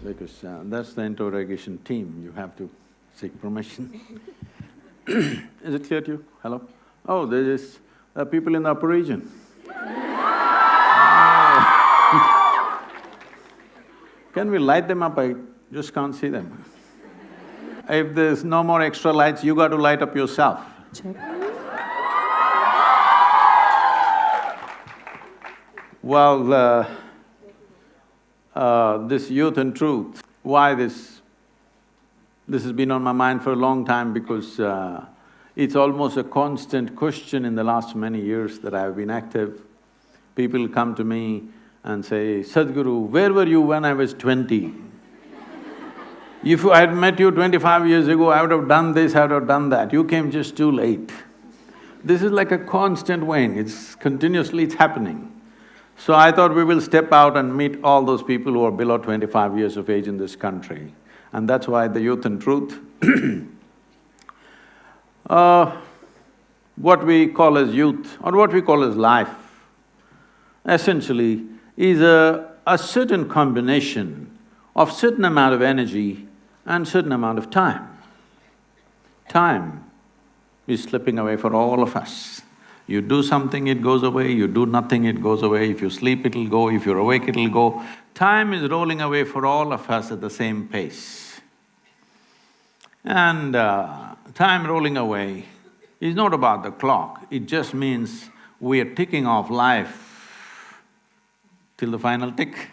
Because that's the interrogation team, you have to seek permission. Is it clear to you? Hello? Oh, there is people in the upper region. Can we light them up? I just can't see them. If there's no more extra lights, you got to light up yourself. Check. Well, this youth and truth, why this has been on my mind for a long time because it's almost a constant question in the last many years that I've been active. People come to me and say, Sadhguru, where were you when I was 20? If I had met you 25 years ago, I would have done this, I would have done that. You came just too late. This is like a constant vein, it's happening. So I thought we will step out and meet all those people who are below 25 years of age in this country. And that's why the Youth and Truth what we call as youth or what we call as life, essentially is a certain combination of certain amount of energy and certain amount of time. Time is slipping away for all of us. You do something, it goes away, you do nothing, it goes away, if you sleep, it'll go, if you're awake, it'll go. Time is rolling away for all of us at the same pace. And time rolling away is not about the clock, it just means we are ticking off life till the final tick,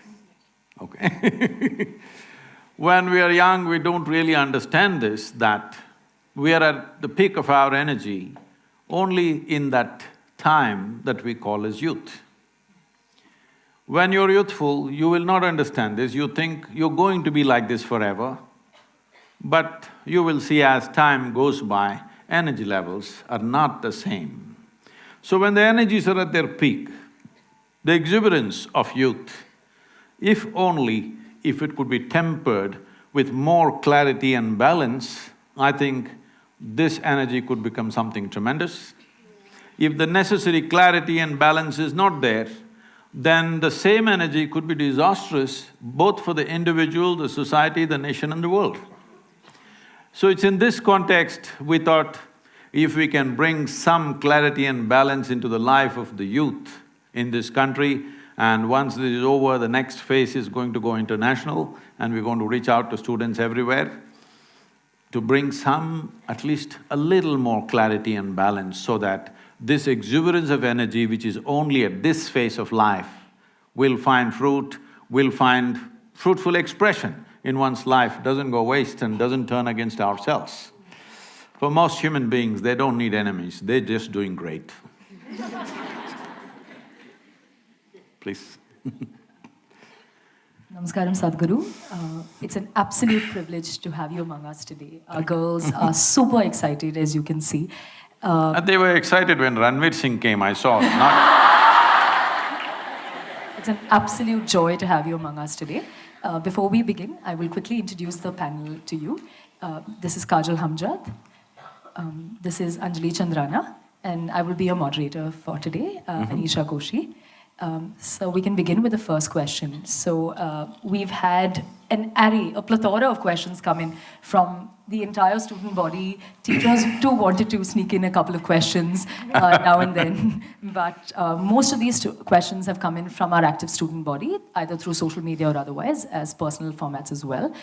okay? When we are young, we don't really understand this, that we are at the peak of our energy only in that time that we call as youth. When you're youthful, you will not understand this, you think you're going to be like this forever, but you will see as time goes by, energy levels are not the same. So when the energies are at their peak, the exuberance of youth, if it could be tempered with more clarity and balance, I think this energy could become something tremendous. If the necessary clarity and balance is not there, then the same energy could be disastrous both for the individual, the society, the nation and the world. So it's in this context we thought if we can bring some clarity and balance into the life of the youth in this country, and once this is over, the next phase is going to go international and we're going to reach out to students everywhere to bring some, at least a little more clarity and balance so that this exuberance of energy which is only at this phase of life will find fruit, will find fruitful expression in one's life, doesn't go waste and doesn't turn against ourselves. For most human beings, they don't need enemies, they're just doing great. Please. Namaskaram, Sadhguru. It's an absolute privilege to have you among us today. Our girls are super excited, as you can see. They were excited when Ranveer Singh came, I saw, not… It's an absolute joy to have you among us today. Before we begin, I will quickly introduce the panel to you. This is Kajal Hamjad, this is Anjali Chandrana, and I will be your moderator for today, Anisha Koshi. So we can begin with the first question. So we've had an array, a plethora of questions come in from the entire student body. Teachers too wanted to sneak in a couple of questions now and then, but most of these questions have come in from our active student body, either through social media or otherwise, as personal formats as well.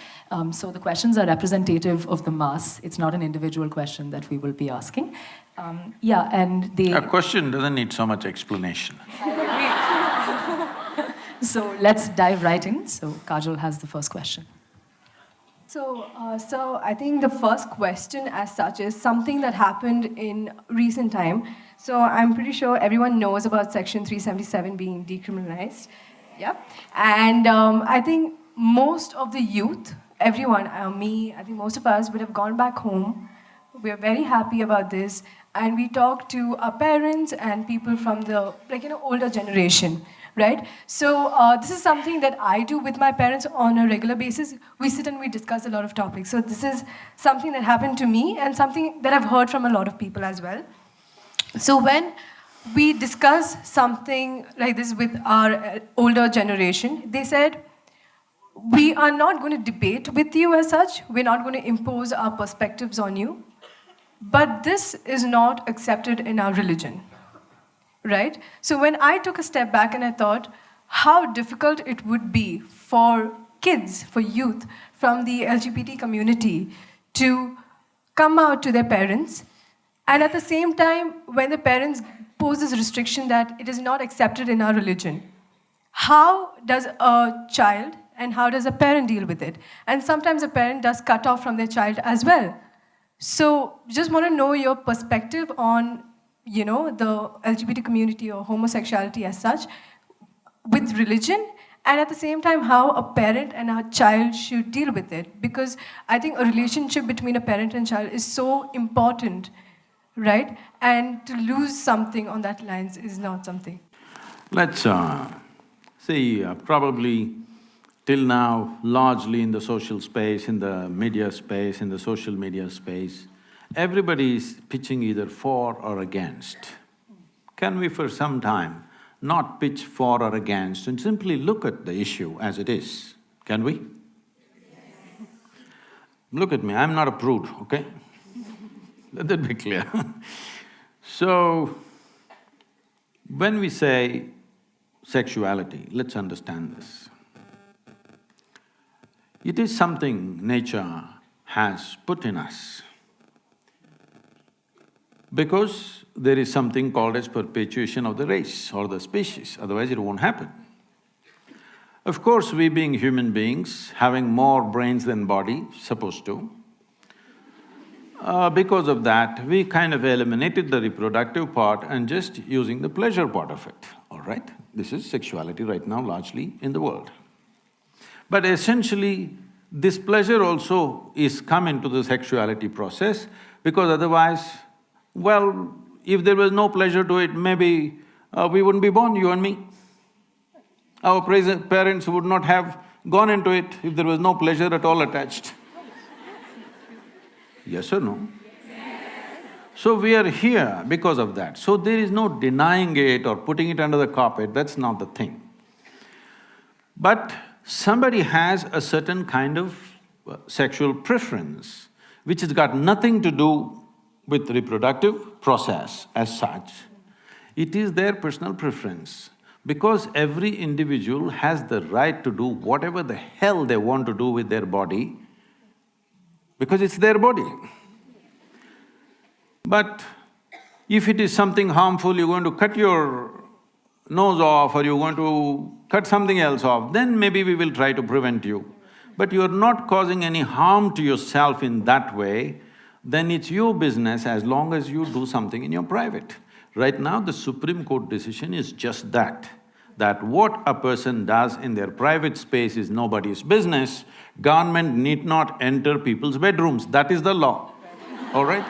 So the questions are representative of the mass. It's not an individual question that we will be asking. Yeah, and they… A question doesn't need so much explanation. So let's dive right in. So Kajal has the first question. So I think the first question as such is something that happened in recent time. So I'm pretty sure everyone knows about Section 377 being decriminalized. Yep. And I think most of the youth, everyone, me, I think most of us would have gone back home. We're very happy about this. And we talk to our parents and people from the, older generation, right? So this is something that I do with my parents on a regular basis. We sit and we discuss a lot of topics. So this is something that happened to me and something that I've heard from a lot of people as well. So when we discuss something like this with our older generation, they said, we are not going to debate with you as such. We're not going to impose our perspectives on you. But this is not accepted in our religion, right? So when I took a step back and I thought how difficult it would be for kids, for youth from the LGBT community to come out to their parents, and at the same time, when the parents pose this restriction that it is not accepted in our religion, how does a child and how does a parent deal with it? And sometimes a parent does cut off from their child as well. So just want to know your perspective on, the LGBT community or homosexuality as such with religion, and at the same time how a parent and a child should deal with it. Because I think a relationship between a parent and child is so important, right? And to lose something on that lines is not something. Let's see, probably till now, largely in the social space, in the media space, in the social media space, everybody is pitching either for or against. Can we for some time not pitch for or against and simply look at the issue as it is? Can we? Look at me, I'm not a prude, okay? Let that be clear. So, when we say sexuality, let's understand this. It is something nature has put in us because there is something called as perpetuation of the race or the species, otherwise it won't happen. Of course, we being human beings, having more brains than body, supposed to, because of that, we kind of eliminated the reproductive part and just using the pleasure part of it, all right? This is sexuality right now largely in the world. But essentially, this pleasure also is come into the sexuality process because otherwise, well, if there was no pleasure to it, maybe we wouldn't be born, you and me. Our parents would not have gone into it if there was no pleasure at all attached. Yes or no? So we are here because of that. So there is no denying it or putting it under the carpet, that's not the thing. But somebody has a certain kind of sexual preference which has got nothing to do with reproductive process as such. It is their personal preference because every individual has the right to do whatever the hell they want to do with their body because it's their body. But if it is something harmful, you're going to cut your nose off or you're going to cut something else off, then maybe we will try to prevent you. But you're not causing any harm to yourself in that way, then it's your business as long as you do something in your private. Right now, the Supreme Court decision is just that what a person does in their private space is nobody's business. Government need not enter people's bedrooms, that is the law, all right?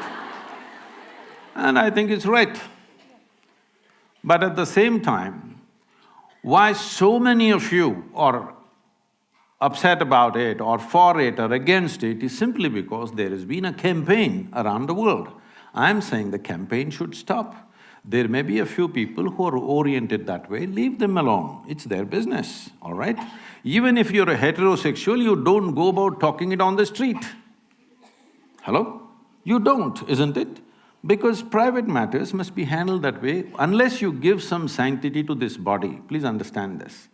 And I think it's right. But at the same time, why so many of you are upset about it or for it or against it is simply because there has been a campaign around the world. I'm saying the campaign should stop. There may be a few people who are oriented that way, leave them alone, it's their business, all right? Even if you're a heterosexual, you don't go about talking it on the street. Hello? You don't, isn't it? Because private matters must be handled that way unless you give some sanctity to this body. Please understand this.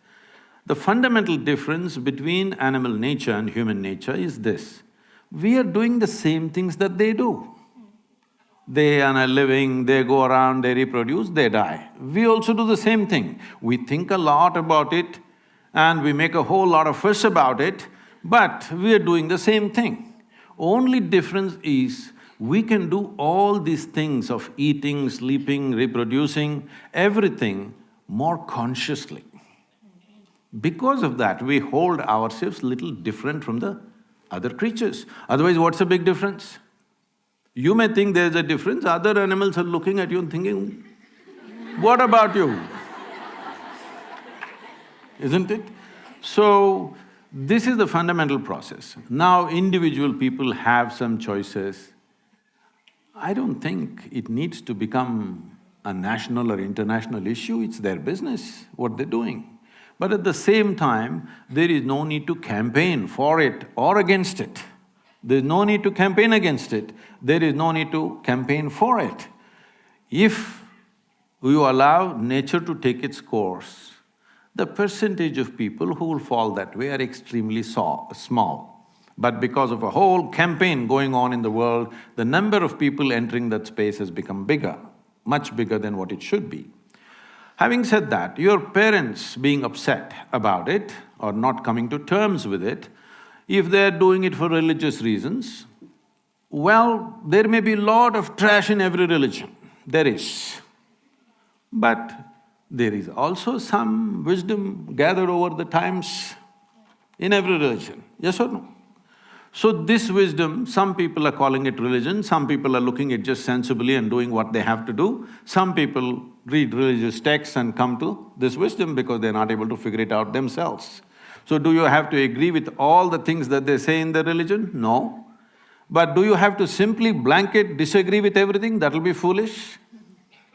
The fundamental difference between animal nature and human nature is this: we are doing the same things that they do. They earn a living, they go around, they reproduce, they die. We also do the same thing. We think a lot about it and we make a whole lot of fuss about it, But we are doing the same thing. Only difference is we can do all these things of eating, sleeping, reproducing, everything more consciously. Because of that, we hold ourselves little different from the other creatures. Otherwise, what's the big difference? You may think there's a difference, other animals are looking at you and thinking, what about you? Isn't it? So, this is the fundamental process. Now individual people have some choices. I don't think it needs to become a national or international issue, it's their business, what they're doing. But at the same time, there is no need to campaign for it or against it. There's no need to campaign against it, there is no need to campaign for it. If you allow nature to take its course, the percentage of people who will fall that way are extremely small. But because of a whole campaign going on in the world, the number of people entering that space has become bigger, much bigger than what it should be. Having said that, your parents being upset about it or not coming to terms with it, if they're doing it for religious reasons, well, there may be a lot of trash in every religion, there is. But there is also some wisdom gathered over the times in every religion, yes or no? So this wisdom, some people are calling it religion, some people are looking at just sensibly and doing what they have to do. Some people read religious texts and come to this wisdom because they're not able to figure it out themselves. So do you have to agree with all the things that they say in the religion? No. But do you have to simply blanket disagree with everything? That'll be foolish.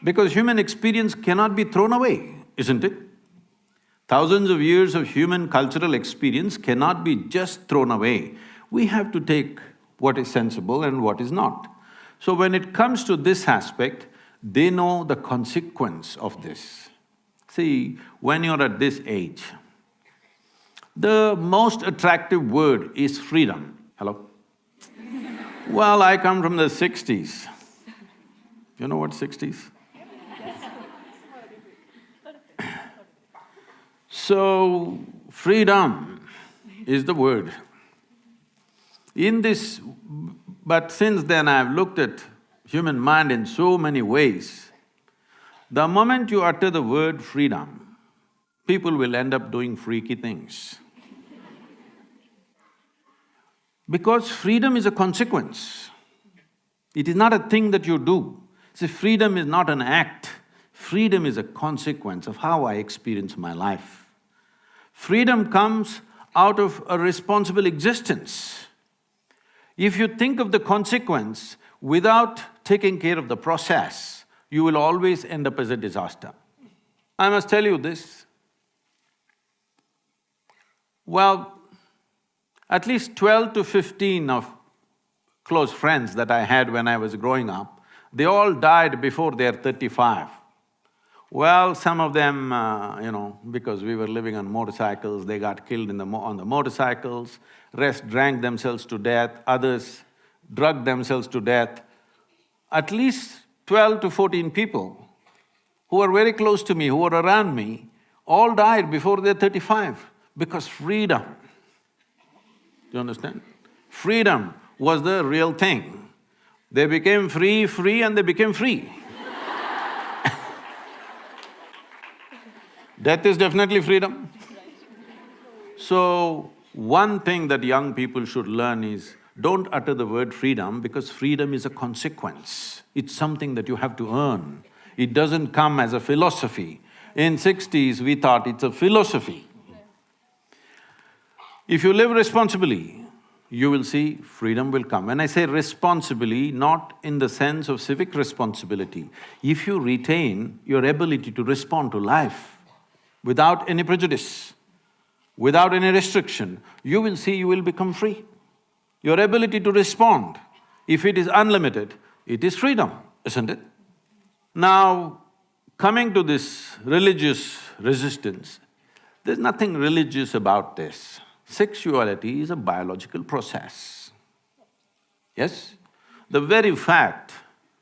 Because human experience cannot be thrown away, isn't it? Thousands of years of human cultural experience cannot be just thrown away. We have to take what is sensible and what is not. So when it comes to this aspect, they know the consequence of this. See, when you're at this age, the most attractive word is freedom. Hello? Well, I come from the 60s. You know what 60s? So, freedom is the word. In this… but since then I've looked at human mind in so many ways. The moment you utter the word freedom, people will end up doing freaky things. Because freedom is a consequence. It is not a thing that you do. See, freedom is not an act, freedom is a consequence of how I experience my life. Freedom comes out of a responsible existence. If you think of the consequence without taking care of the process, you will always end up as a disaster. I must tell you this. Well, at least 12 to 15 of close friends that I had when I was growing up, they all died before they're 35. Well, some of them, because we were living on motorcycles, they got killed on the motorcycles, rest drank themselves to death, others drugged themselves to death. At least 12 to 14 people who were very close to me, who were around me, all died before they're 35 because freedom. Do you understand? Freedom was the real thing. They became free and they became free. Death is definitely freedom. So, one thing that young people should learn is, don't utter the word freedom because freedom is a consequence. It's something that you have to earn. It doesn't come as a philosophy. In 60s, we thought it's a philosophy. If you live responsibly, you will see freedom will come. When I say responsibly, not in the sense of civic responsibility, if you retain your ability to respond to life without any prejudice, without any restriction, you will see you will become free. Your ability to respond, if it is unlimited, it is freedom, isn't it? Now, coming to this religious resistance, there's nothing religious about this. Sexuality is a biological process. Yes? The very fact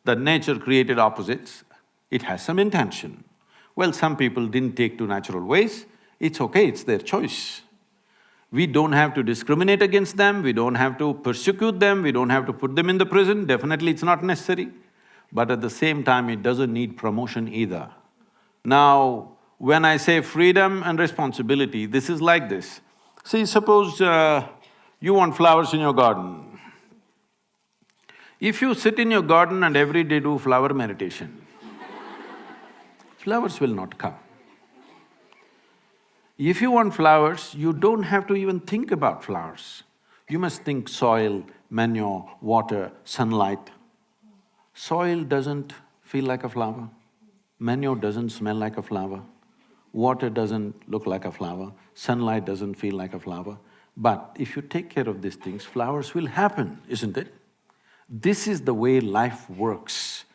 that nature created opposites, it has some intention. Well, some people didn't take to natural ways, it's okay, it's their choice. We don't have to discriminate against them, we don't have to persecute them, we don't have to put them in the prison, definitely it's not necessary. But at the same time, it doesn't need promotion either. Now, when I say freedom and responsibility, this is like this. See, suppose you want flowers in your garden. If you sit in your garden and every day do flower meditation, flowers will not come. If you want flowers, you don't have to even think about flowers. You must think soil, manure, water, sunlight. Soil doesn't feel like a flower, manure doesn't smell like a flower, water doesn't look like a flower, sunlight doesn't feel like a flower. But if you take care of these things, flowers will happen, isn't it? This is the way life works.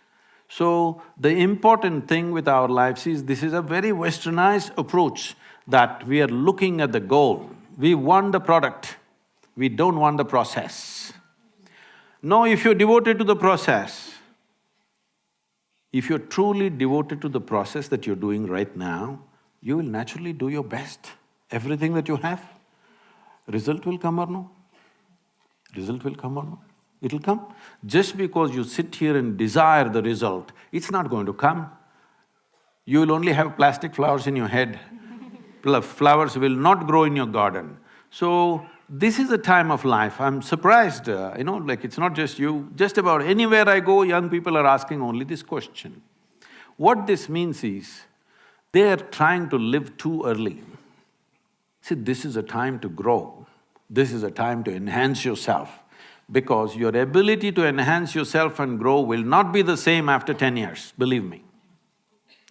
So, the important thing with our lives is, this is a very westernized approach, that we are looking at the goal. We want the product, we don't want the process. No, if you're devoted to the process, if you're truly devoted to the process that you're doing right now, you will naturally do your best. Everything that you have, result will come or no? Result will come or no? It'll come. Just because you sit here and desire the result, it's not going to come. You will only have plastic flowers in your head. Flowers will not grow in your garden. So, this is a time of life. I'm surprised, like it's not just you, just about anywhere I go, young people are asking only this question. What this means is, they are trying to live too early. See, this is a time to grow, this is a time to enhance yourself, because your ability to enhance yourself and grow will not be the same after 10 years, believe me.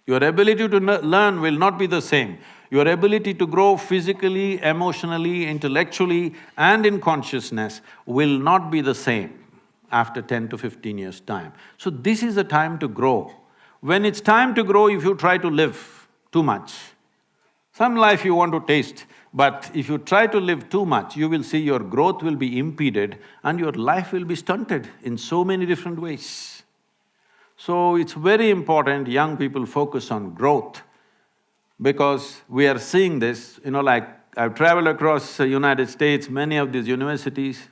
Your ability to learn will not be the same. Your ability to grow physically, emotionally, intellectually and in consciousness will not be the same after 10 to 15 years' time. So this is a time to grow. When it's time to grow, if you try to live too much, some life you want to taste, but if you try to live too much, you will see your growth will be impeded and your life will be stunted in so many different ways. So it's very important young people focus on growth, because we are seeing this, like I've traveled across the United States, many of these universities.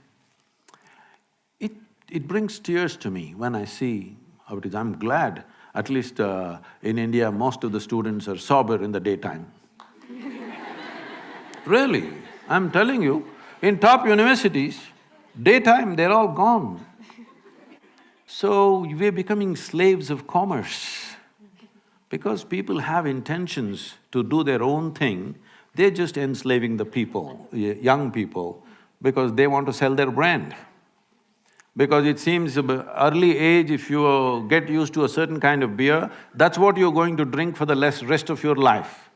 It brings tears to me when I see how it is. I'm glad, at least in India, most of the students are sober in the daytime. Really, I'm telling you, in top universities, daytime they're all gone. So we're becoming slaves of commerce. Because people have intentions to do their own thing, they're just enslaving the people, young people, because they want to sell their brand. Because it seems early age, if you get used to a certain kind of beer, that's what you're going to drink for the rest of your life.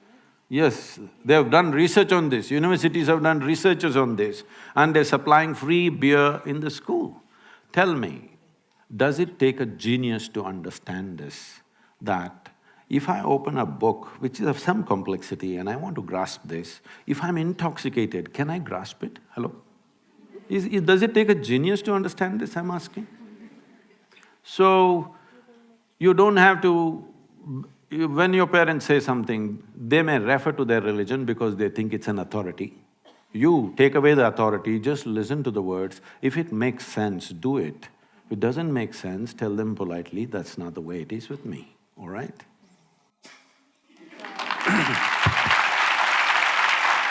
Yes, they have done research on this, universities have done researches on this, and they're supplying free beer in the school. Tell me, does it take a genius to understand this, that if I open a book which is of some complexity and I want to grasp this, if I'm intoxicated, can I grasp it? Hello? Does it take a genius to understand this, I'm asking? So, you don't have to… when your parents say something, they may refer to their religion because they think it's an authority. You take away the authority, just listen to the words. If it makes sense, do it. If it doesn't make sense, tell them politely, that's not the way it is with me, all right?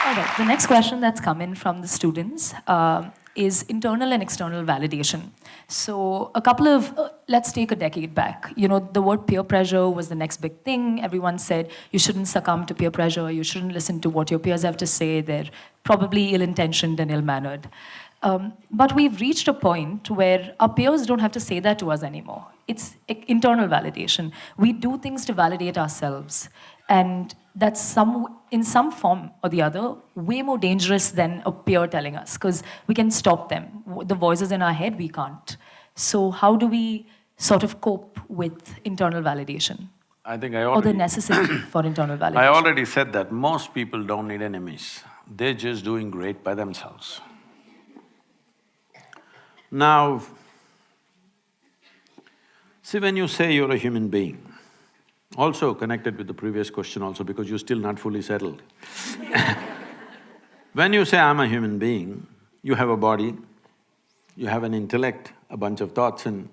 All right, the next question that's come in from the students is internal and external validation. So let's take a decade back. The word peer pressure was the next big thing. Everyone said you shouldn't succumb to peer pressure, you shouldn't listen to what your peers have to say, they're probably ill-intentioned and ill-mannered. But we've reached a point where our peers don't have to say that to us anymore. It's internal validation. We do things to validate ourselves. And that's in some form or the other, way more dangerous than a peer telling us, because we can stop them. The voices in our head, we can't. So how do we sort of cope with internal validation? I think or the necessity for internal validation? I already said that most people don't need enemies. They're just doing great by themselves. Now, see, when you say you're a human being, also connected with the previous question also, because you're still not fully settled. When you say, I'm a human being, you have a body, you have an intellect, a bunch of thoughts and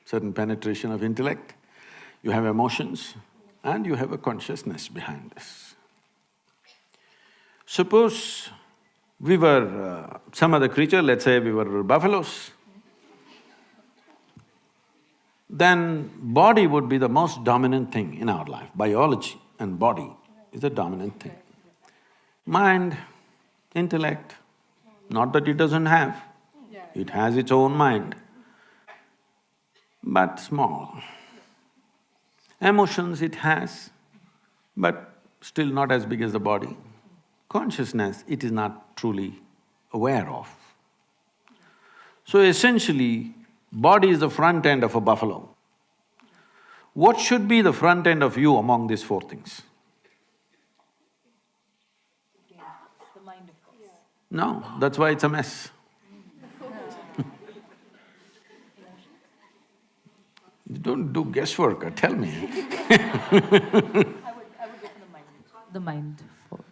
certain penetration of intellect, you have emotions, and you have a consciousness behind this. Suppose we were some other creature, let's say we were buffaloes, then body would be the most dominant thing in our life. Biology and body is the dominant thing. Mind, intellect, not that it doesn't have, it has its own mind, but small. Emotions it has, but still not as big as the body. Consciousness it is not truly aware of. So essentially, body is the front end of a buffalo. What should be the front end of you among these four things? The mind, of course. No, that's why it's a mess. You don't do guesswork, tell me. I would go for the mind. The mind first.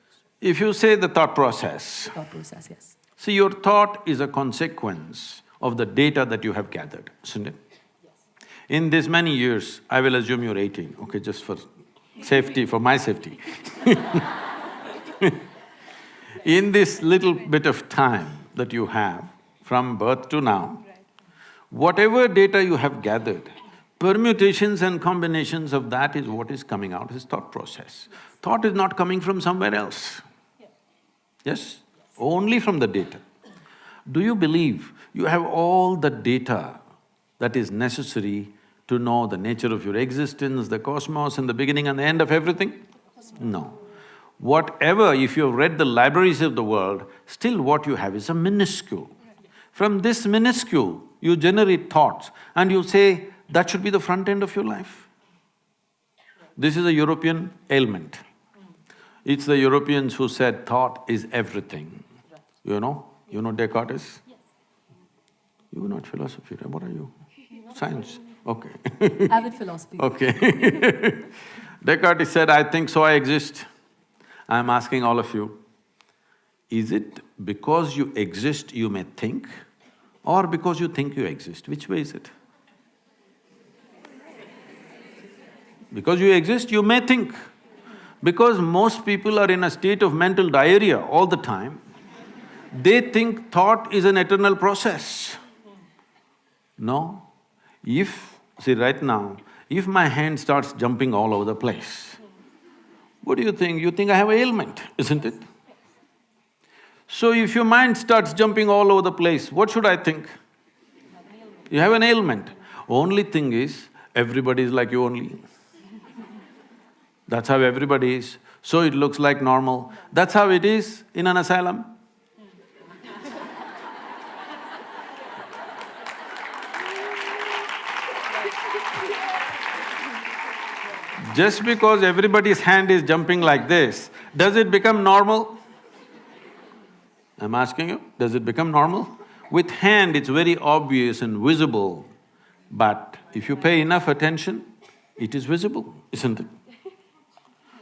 If you say the thought process, Thought process, yes. see, your thought is a consequence of the data that you have gathered, isn't it? Yes. In this many years, I will assume you're 18, okay, just for safety, for my safety. In this little bit of time that you have, from birth to now, whatever data you have gathered, permutations and combinations of that is what is coming out as thought process. Thought is not coming from somewhere else. Yes? Only from the data. Do you believe you have all the data that is necessary to know the nature of your existence, the cosmos and the beginning and the end of everything? No. Whatever, if you have read the libraries of the world, still what you have is a minuscule. From this minuscule, you generate thoughts and you say, that should be the front end of your life. This is a European ailment. It's the Europeans who said thought is everything. You know Descartes is? Yes. You are not philosophy, right? What are you? Science, okay. Avid philosophy. Okay. Descartes said, I think so I exist. I'm asking all of you, is it because you exist you may think, or because you think you exist? Which way is it? Because you exist, you may think. Because most people are in a state of mental diarrhea all the time, they think thought is an eternal process. No. See right now, if my hand starts jumping all over the place, what do you think? You think I have an ailment, isn't it? So if your mind starts jumping all over the place, what should I think? You have an ailment. Only thing is, everybody is like you only. That's how everybody is, so it looks like normal. That's how it is in an asylum. Just because everybody's hand is jumping like this, does it become normal? I'm asking you, does it become normal? With hand, it's very obvious and visible, but if you pay enough attention, it is visible, isn't it?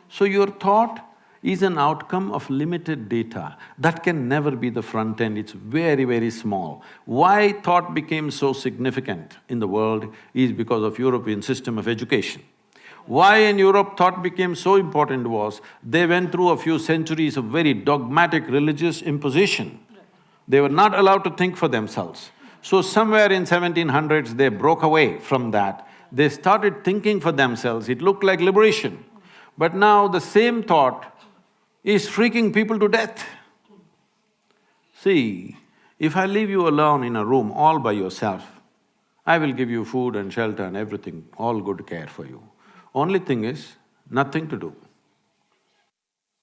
So your thought is an outcome of limited data. That can never be the front end, it's very, very small. Why thought became so significant in the world is because of European system of education. Why in Europe thought became so important was, they went through a few centuries of very dogmatic religious imposition. They were not allowed to think for themselves. So somewhere in 1700s, they broke away from that. They started thinking for themselves, it looked like liberation. But now the same thought is freaking people to death. See, if I leave you alone in a room all by yourself, I will give you food and shelter and everything, all good care for you. Only thing is, nothing to do.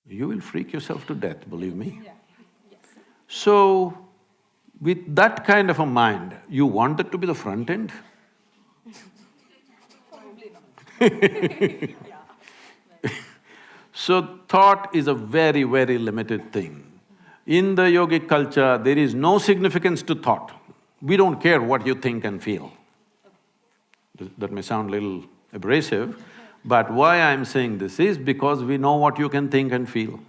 You will freak yourself to death, believe me. So, with that kind of a mind, you want that to be the front end? So, thought is a very, very limited thing. In the yogic culture, there is no significance to thought. We don't care what you think and feel. That may sound a little abrasive, but why I'm saying this is because we know what you can think and feel.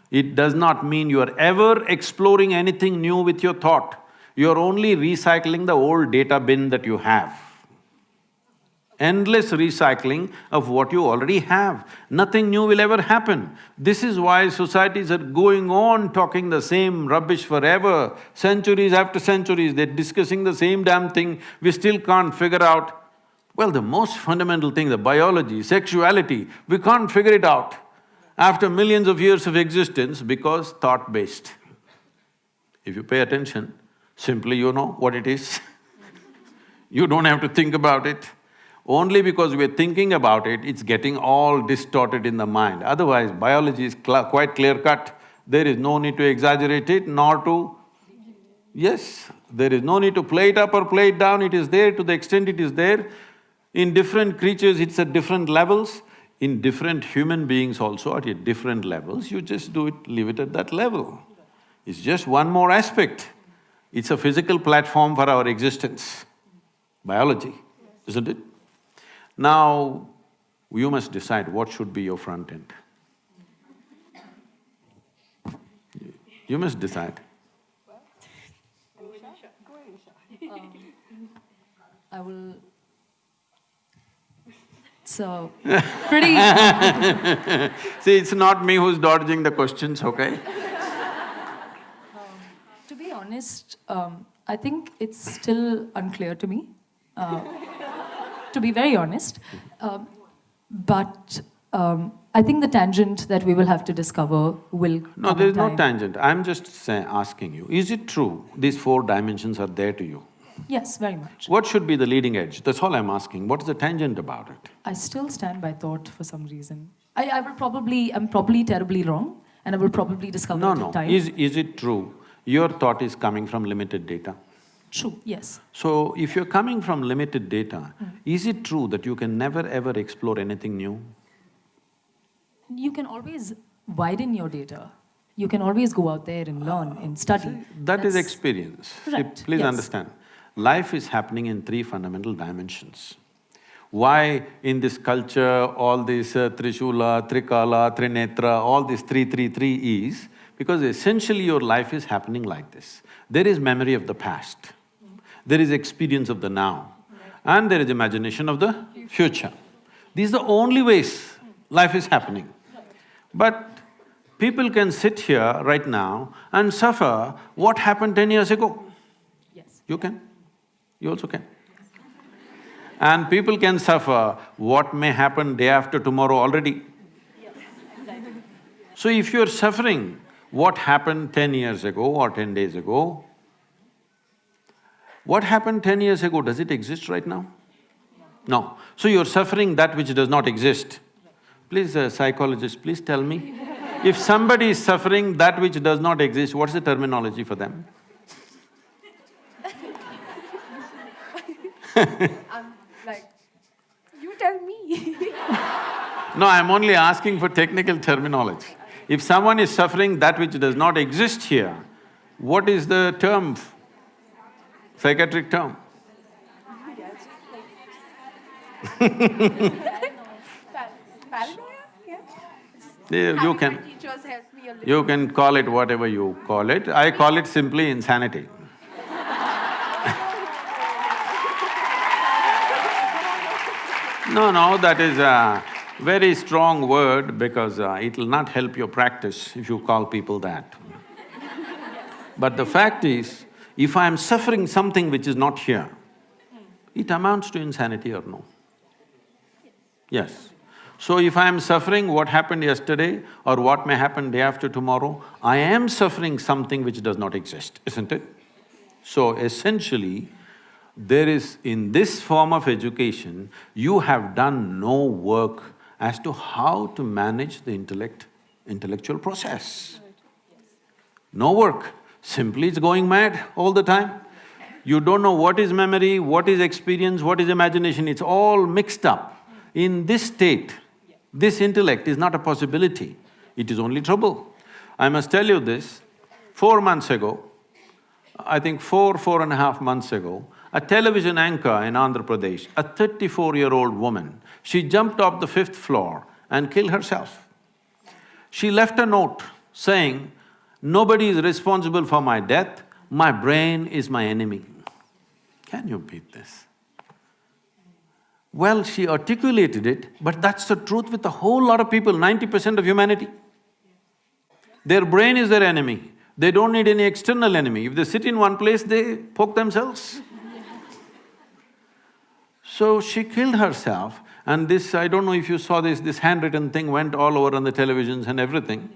It does not mean you are ever exploring anything new with your thought. You are only recycling the old data bin that you have. Endless recycling of what you already have. Nothing new will ever happen. This is why societies are going on talking the same rubbish forever, centuries after centuries, they're discussing the same damn thing, we still can't figure out. Well, the most fundamental thing, the biology, sexuality, we can't figure it out after millions of years of existence because thought-based. If you pay attention, simply you know what it is. You don't have to think about it. Only because we're thinking about it, it's getting all distorted in the mind. Otherwise, biology is quite clear-cut. There is no need to exaggerate it, nor to… Yes, there is no need to play it up or play it down, it is there to the extent it is there. In different creatures, it's at different levels. In different human beings also at different levels, you just do it, leave it at that level. It's just one more aspect. It's a physical platform for our existence, biology, isn't it? Now, you must decide what should be your front end. You must decide. I will… So, pretty… See, it's not me who's dodging the questions, okay? To be honest, I think it's still unclear to me, to be very honest. But I think the tangent that we will have to discover will No, come there in is no time. tangent. I'm just asking you, is it true these four dimensions are there to you? Yes, very much. What should be the leading edge? That's all I'm asking. What is the tangent about it? I still stand by thought for some reason. I'm probably terribly wrong, and I will probably discover No, it in no. time. Is it true your thought is coming from limited data? True, yes. So, if you're coming from limited data, is it true that you can never ever explore anything new? You can always widen your data. You can always go out there and learn and study. That is That's experience. See, correct, please yes. understand, life is happening in three fundamental dimensions. Why in this culture, all this Trishula, Trikala, Trinetra, all this three is, because essentially your life is happening like this. There is memory of the past, there is experience of the now, and there is imagination of the future. These are the only ways life is happening. But people can sit here right now and suffer what happened 10 years ago. Yes. You can, you also can. And people can suffer what may happen day after tomorrow already. Yes, exactly. So if you're suffering what happened 10 years ago or 10 days ago, what happened 10 years ago, does it exist right now? No. So you're suffering that which does not exist. Please, psychologist, please tell me, if somebody is suffering that which does not exist, what's the terminology for them? Like, you tell me. No, I'm only asking for technical terminology. If someone is suffering that which does not exist here, what is the term, psychiatric term? Paranoia? Yeah. You Having can… my teachers help me a little. You can call it whatever you call it. I call it simply insanity. No, that is a very strong word because it will not help your practice if you call people that. But the fact is, if I am suffering something which is not here, it amounts to insanity or no? Yes. So if I am suffering what happened yesterday or what may happen day after tomorrow, I am suffering something which does not exist, isn't it? So essentially, there is… in this form of education, you have done no work as to how to manage the intellectual process. No work, simply it's going mad all the time. You don't know what is memory, what is experience, what is imagination, it's all mixed up. In this state, this intellect is not a possibility, it is only trouble. I must tell you this, 4 months ago, I think 4.5 months ago, a television anchor in Andhra Pradesh, a 34-year-old woman, she jumped off the 5th floor and killed herself. She left a note saying, nobody is responsible for my death, my brain is my enemy. Can you beat this? Well, she articulated it, but that's the truth with a whole lot of people, 90% of humanity. Their brain is their enemy. They don't need any external enemy. If they sit in one place, they poke themselves. So she killed herself, and this, I don't know if you saw this handwritten thing went all over on the televisions and everything.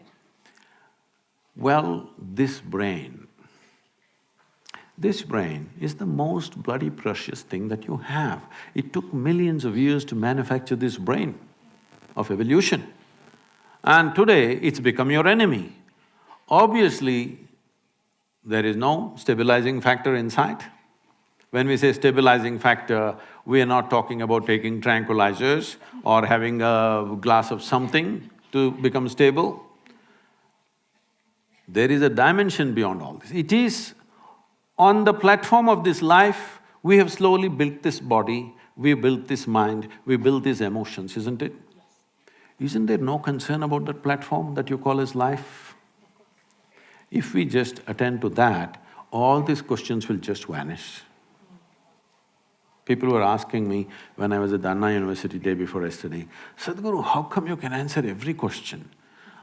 Well, this brain is the most bloody precious thing that you have. It took millions of years to manufacture this brain of evolution. And today, it's become your enemy. Obviously, there is no stabilizing factor inside. When we say stabilizing factor, we are not talking about taking tranquilizers or having a glass of something to become stable. There is a dimension beyond all this. It is on the platform of this life, we have slowly built this body, we built this mind, we built these emotions, isn't it? Isn't there no concern about that platform that you call as life? If we just attend to that, all these questions will just vanish. People were asking me when I was at the Anna University day before yesterday, Sadhguru, how come you can answer every question?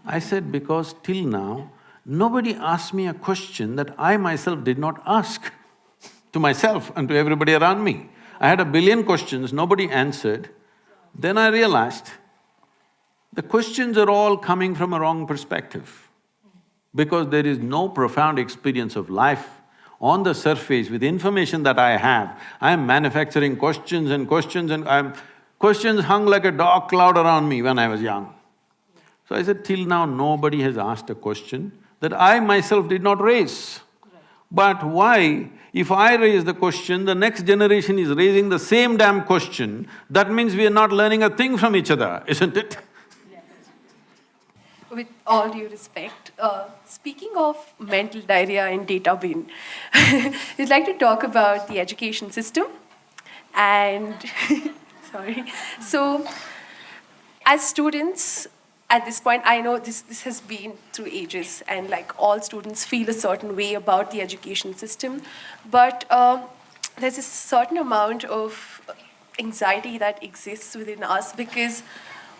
I said, because till now, nobody asked me a question that I myself did not ask to myself and to everybody around me. I had a billion questions, nobody answered. Then I realized the questions are all coming from a wrong perspective. Because there is no profound experience of life on the surface with information that I have, I am manufacturing questions and questions hung like a dark cloud around me when I was young. So I said, till now nobody has asked a question that I myself did not raise. But why? If I raise the question, the next generation is raising the same damn question, that means we are not learning a thing from each other, isn't it? With all due respect, speaking of mental diarrhea and data bin, I'd like to talk about the education system and sorry. So, as students, at this point, I know this has been through ages and like all students feel a certain way about the education system, but there's a certain amount of anxiety that exists within us because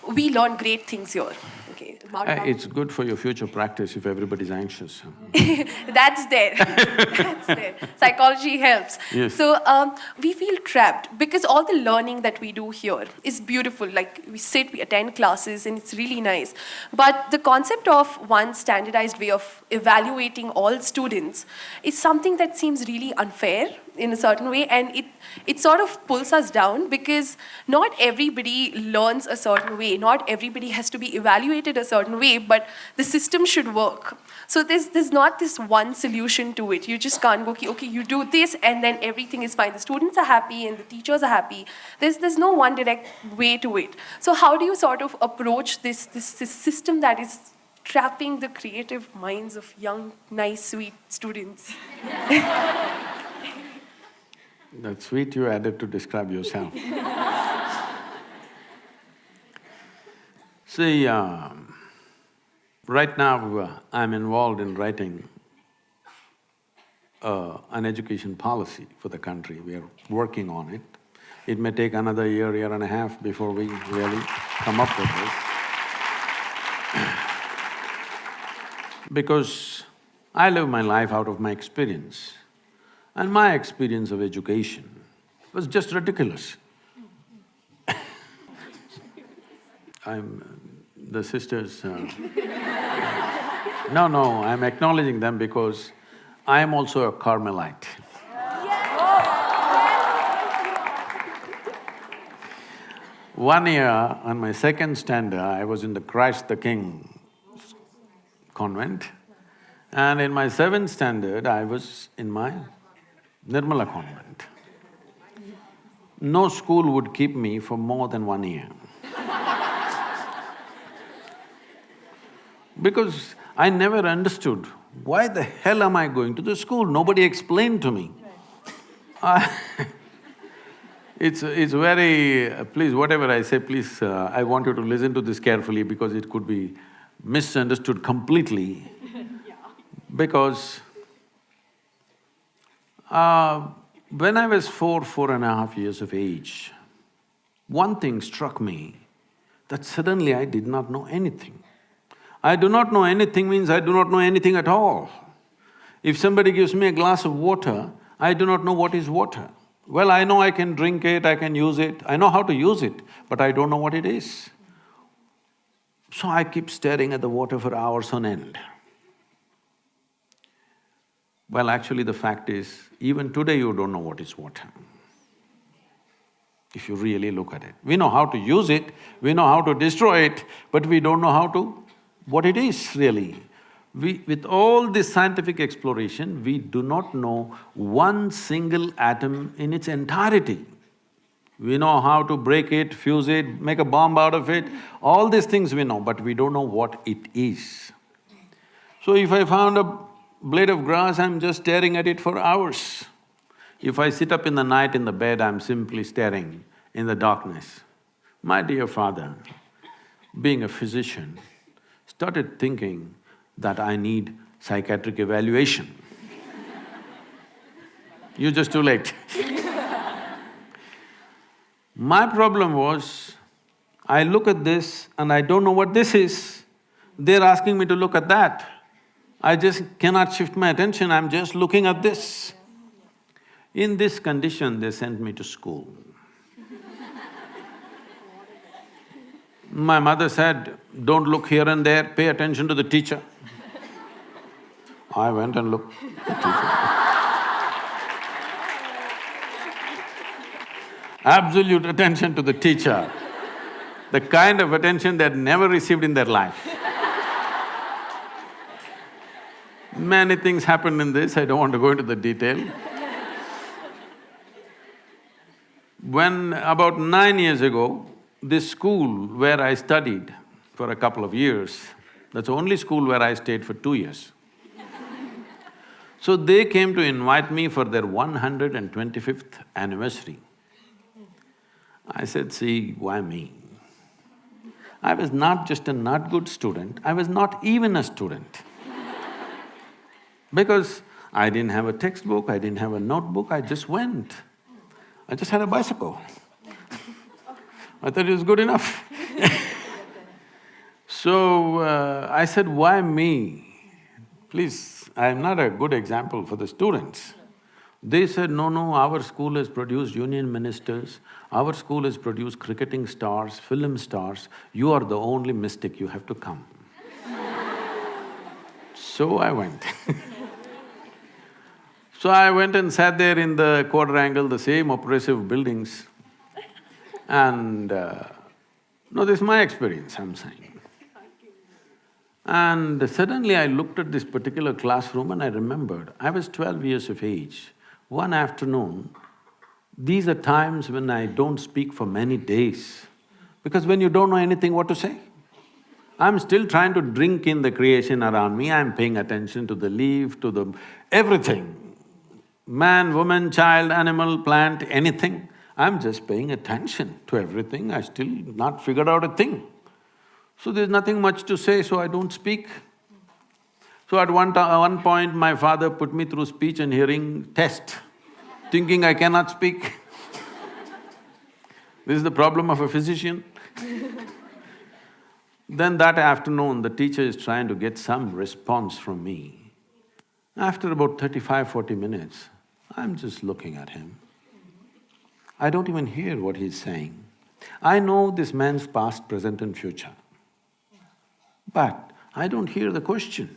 we learn great things here. Okay, It's good for your future practice if everybody's anxious. That's there. That's there. Psychology helps. Yes. So we feel trapped because all the learning that we do here is beautiful. Like we sit, we attend classes, and it's really nice. But the concept of one standardized way of evaluating all students is something that seems really unfair in a certain way, and it sort of pulls us down because not everybody learns a certain way, not everybody has to be evaluated a certain way, but the system should work. So there's not this one solution to it. You just can't go, okay, you do this and then everything is fine. The students are happy and the teachers are happy. There's no one direct way to it. So how do you sort of approach this system that is trapping the creative minds of young, nice, sweet students? That's sweet you added to describe yourself. See, right now I'm involved in writing an education policy for the country. We are working on it. It may take another year and a half before we really come up with this. Because I live my life out of my experience. And my experience of education was just ridiculous. The sisters… No, I'm acknowledging them because I am also a Carmelite. One year, on my second standard, I was in the Christ the King convent, and in my seventh standard, I was in my Nirmala convent. No school would keep me for more than 1 year. Because I never understood, why the hell am I going to the school? Nobody explained to me. It's very… please, whatever I say, please, I want you to listen to this carefully because it could be misunderstood completely because when I was 4.5 years of age, one thing struck me that suddenly I did not know anything. I do not know anything means I do not know anything at all. If somebody gives me a glass of water, I do not know what is water. Well, I know I can drink it, I can use it, I know how to use it, but I don't know what it is. So I keep staring at the water for hours on end. Well, actually the fact is, even today you don't know what is water, if you really look at it. We know how to use it, we know how to destroy it, but we don't know what it is really. With all this scientific exploration, we do not know one single atom in its entirety. We know how to break it, fuse it, make a bomb out of it, all these things we know, but we don't know what it is. So if I found a blade of grass, I'm just staring at it for hours. If I sit up in the night in the bed, I'm simply staring in the darkness. My dear father, being a physician, started thinking that I need psychiatric evaluation. You're just too late. My problem was, I look at this and I don't know what this is. They're asking me to look at that. I just cannot shift my attention, I'm just looking at this. In this condition, they sent me to school. My mother said, don't look here and there, pay attention to the teacher. I went and looked at the teacher. Absolute attention to the teacher, the kind of attention they had never received in their life. Many things happened in this, I don't want to go into the detail. When about 9 years ago, this school where I studied for a couple of years, that's the only school where I stayed for 2 years. So they came to invite me for their 125th anniversary. I said, see, why me? I was not just a not good student, I was not even a student. Because I didn't have a textbook, I didn't have a notebook, I just went. I just had a bicycle. I thought it was good enough. So, I said, why me? Please, I am not a good example for the students. They said, no, our school has produced union ministers, our school has produced cricketing stars, film stars, you are the only mystic, you have to come. So I went. So I went and sat there in the quadrangle, the same oppressive buildings, and no, this is my experience, I'm saying. And suddenly I looked at this particular classroom and I remembered, I was 12 years of age. One afternoon, these are times when I don't speak for many days, because when you don't know anything what to say. I'm still trying to drink in the creation around me, I'm paying attention to the leaf, to the… everything. Man, woman, child, animal, plant, anything. I'm just paying attention to everything, I still not figured out a thing. So there's nothing much to say, so I don't speak. So at one point, my father put me through speech and hearing test, thinking I cannot speak. This is the problem of a physician. Then that afternoon, the teacher is trying to get some response from me. After about 35–40 minutes, I'm just looking at him. I don't even hear what he's saying. I know this man's past, present and future, but I don't hear the question.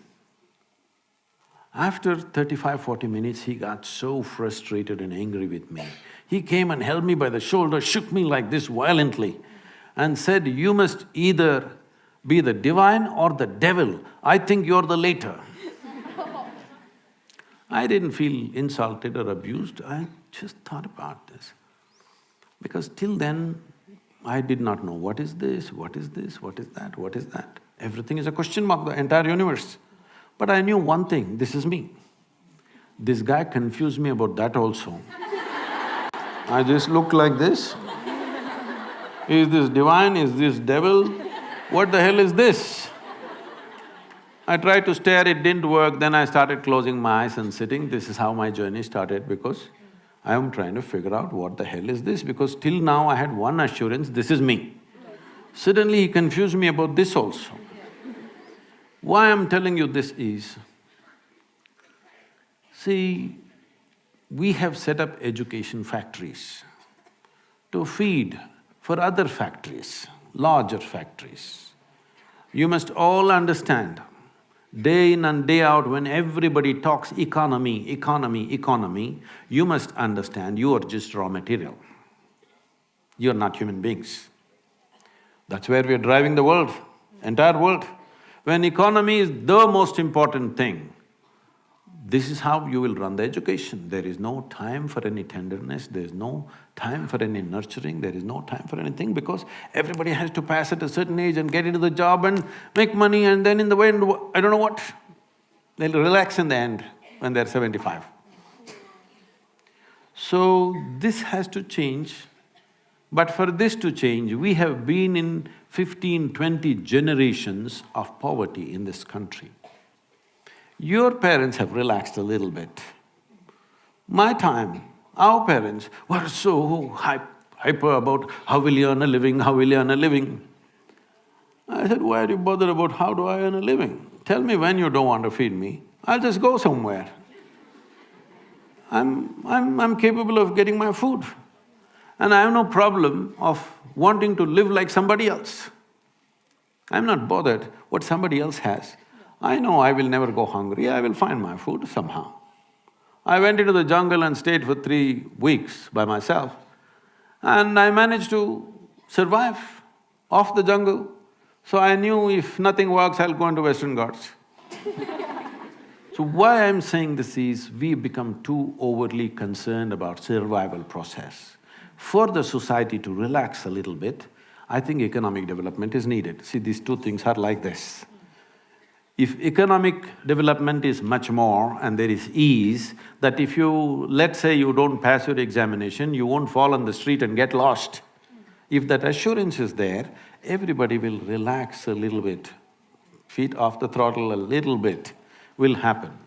After 35–40 minutes, he got so frustrated and angry with me. He came and held me by the shoulder, shook me like this violently and said, you must either be the divine or the devil. I think you're the later. I didn't feel insulted or abused, I just thought about this. Because till then, I did not know what is this, what is this, what is that, what is that. Everything is a question mark, the entire universe. But I knew one thing, this is me. This guy confused me about that also. I just looked like this. Is this divine, is this devil? What the hell is this? I tried to stare, it didn't work, then I started closing my eyes and sitting. This is how my journey started, because I am trying to figure out what the hell is this, because till now I had one assurance, this is me. Suddenly he confused me about this also. Why I'm telling you this is, see, we have set up education factories to feed for other factories, larger factories. You must all understand, day in and day out when everybody talks economy, economy, economy, you must understand you are just raw material. You're not human beings. That's where we're driving the world, entire world. When economy is the most important thing, this is how you will run the education. There is no time for any tenderness, there is no time for any nurturing, there is no time for anything, because everybody has to pass at a certain age and get into the job and make money, and then in the end, I don't know what, they'll relax in the end when they're 75. So this has to change, but for this to change, we have been in 15, 20 generations of poverty in this country. Your parents have relaxed a little bit. My time, our parents were so hyper about how will you earn a living, how will you earn a living. I said, why are you bothered about how do I earn a living? Tell me when you don't want to feed me, I'll just go somewhere. I'm capable of getting my food. And I have no problem of wanting to live like somebody else. I'm not bothered what somebody else has. I know I will never go hungry, I will find my food somehow. I went into the jungle and stayed for 3 weeks by myself, and I managed to survive off the jungle. So I knew if nothing works, I'll go into Western Ghats. So why I'm saying this is, we become too overly concerned about survival process. For the society to relax a little bit, I think economic development is needed. See, these two things are like this. If economic development is much more and there is ease, that if you… let's say you don't pass your examination, you won't fall on the street and get lost. If that assurance is there, everybody will relax a little bit, feet off the throttle a little bit will happen.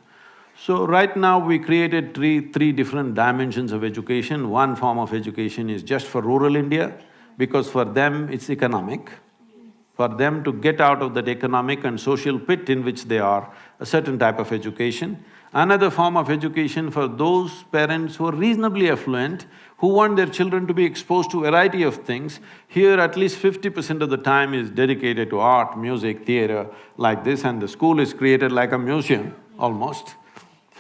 So right now we created three different dimensions of education. One form of education is just for rural India, because for them it's economic. For them to get out of that economic and social pit in which they are, a certain type of education. Another form of education for those parents who are reasonably affluent, who want their children to be exposed to a variety of things. Here at least 50% of the time is dedicated to art, music, theatre, like this, and the school is created like a museum, almost.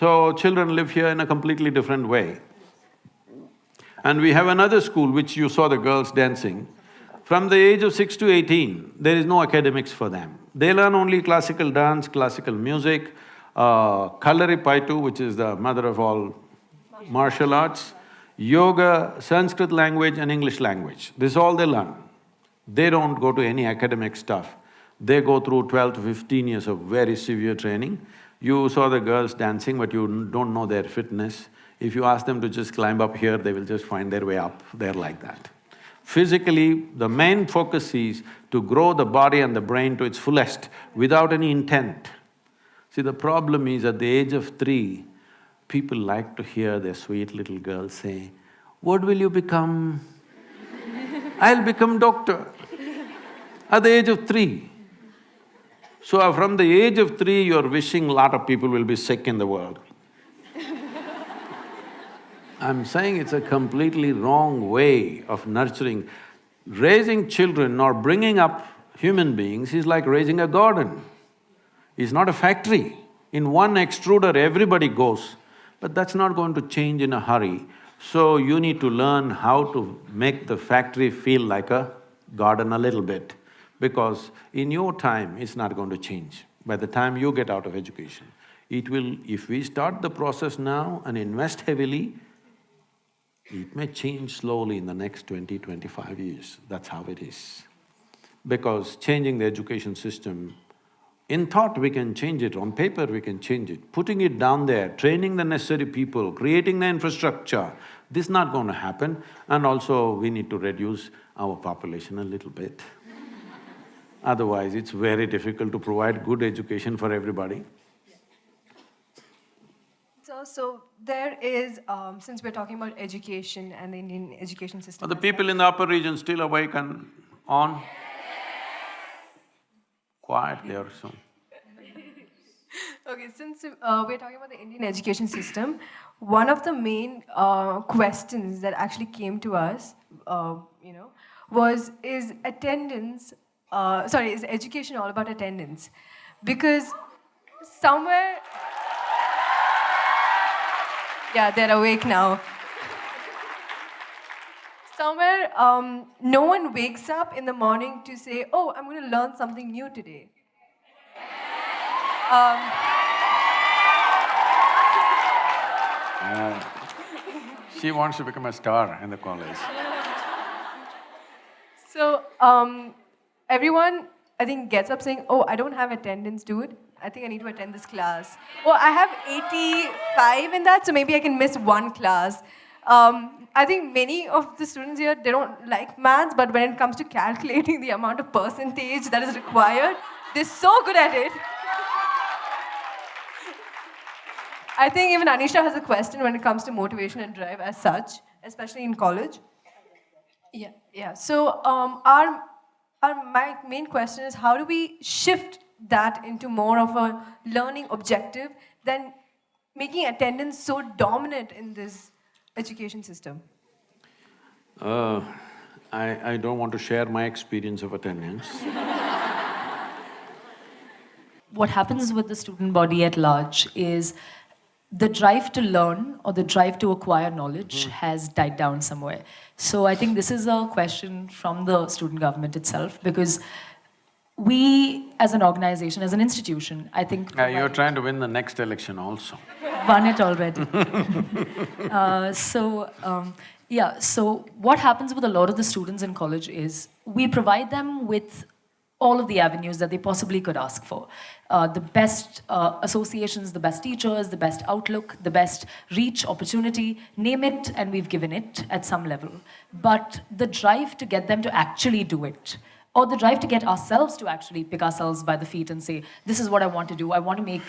So children live here in a completely different way. And we have another school which you saw the girls dancing. From the age of 6 to 18, there is no academics for them. They learn only classical dance, classical music, Kalaripaitu, which is the mother of all martial arts, yoga, Sanskrit language and English language. This is all they learn. They don't go to any academic stuff. They go through 12 to 15 years of very severe training. You saw the girls dancing, but you don't know their fitness. If you ask them to just climb up here, they will just find their way up. They're like that. Physically, the main focus is to grow the body and the brain to its fullest without any intent. See, the problem is at the age of 3, people like to hear their sweet little girls say, "What will you become?" "I'll become doctor." At the age of 3. So from the age of 3, you're wishing a lot of people will be sick in the world. I'm saying it's a completely wrong way of nurturing. Raising children or bringing up human beings is like raising a garden. It's not a factory. In one extruder, everybody goes, but that's not going to change in a hurry. So you need to learn how to make the factory feel like a garden a little bit, because in your time, it's not going to change. By the time you get out of education, it will… if we start the process now and invest heavily, it may change slowly in the next 20, 25 years, that's how it is. Because changing the education system, in thought we can change it, on paper we can change it. Putting it down there, training the necessary people, creating the infrastructure, this is not going to happen. And also we need to reduce our population a little bit. Otherwise, it's very difficult to provide good education for everybody. So there is, since we're talking about education and the Indian education system. Are the as people such- in the upper region still awake and on? Quiet there, so… Okay, since we're talking about the Indian education system, one of the main questions that actually came to us, was is attendance, is education all about attendance? Because somewhere, yeah, they're awake now. Somewhere, no one wakes up in the morning to say, oh, I'm going to learn something new today. She wants to become a star in the college. So everyone, I think, gets up saying, oh, I don't have attendance, dude. I think I need to attend this class. Oh, I have 85 in that, so maybe I can miss one class. I think many of the students here, they don't like maths, but when it comes to calculating the amount of percentage that is required, they're so good at it. I think even Anisha has a question when it comes to motivation and drive as such, especially in college. Yeah. So my main question is, how do we shift that into more of a learning objective than making attendance so dominant in this education system? I don't want to share my experience of attendance. What happens with the student body at large is the drive to learn or the drive to acquire knowledge has died down somewhere. So I think this is a question from the student government itself, because we as an organization, as an institution, I think… You're trying to win the next election also. Won it already. So what happens with a lot of the students in college is we provide them with all of the avenues that they possibly could ask for. The best associations, the best teachers, the best outlook, the best reach, opportunity, name it, and we've given it at some level. But the drive to get them to actually do it, or the drive to get ourselves to actually pick ourselves by the feet and say, this is what I want to do, I want to make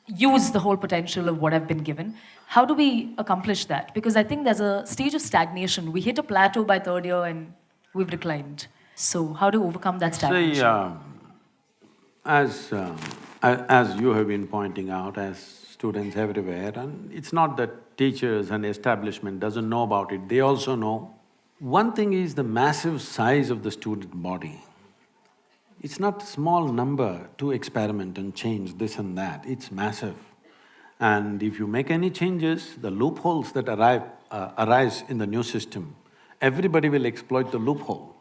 use the whole potential of what I've been given. How do we accomplish that? Because I think there's a stage of stagnation. We hit a plateau by third year and we've declined. So how to overcome that stagnation? See, as you have been pointing out, as students everywhere, and it's not that teachers and establishment doesn't know about it, they also know. One thing is the massive size of the student body. It's not a small number to experiment and change this and that, it's massive. And if you make any changes, the loopholes that arise in the new system, everybody will exploit the loophole.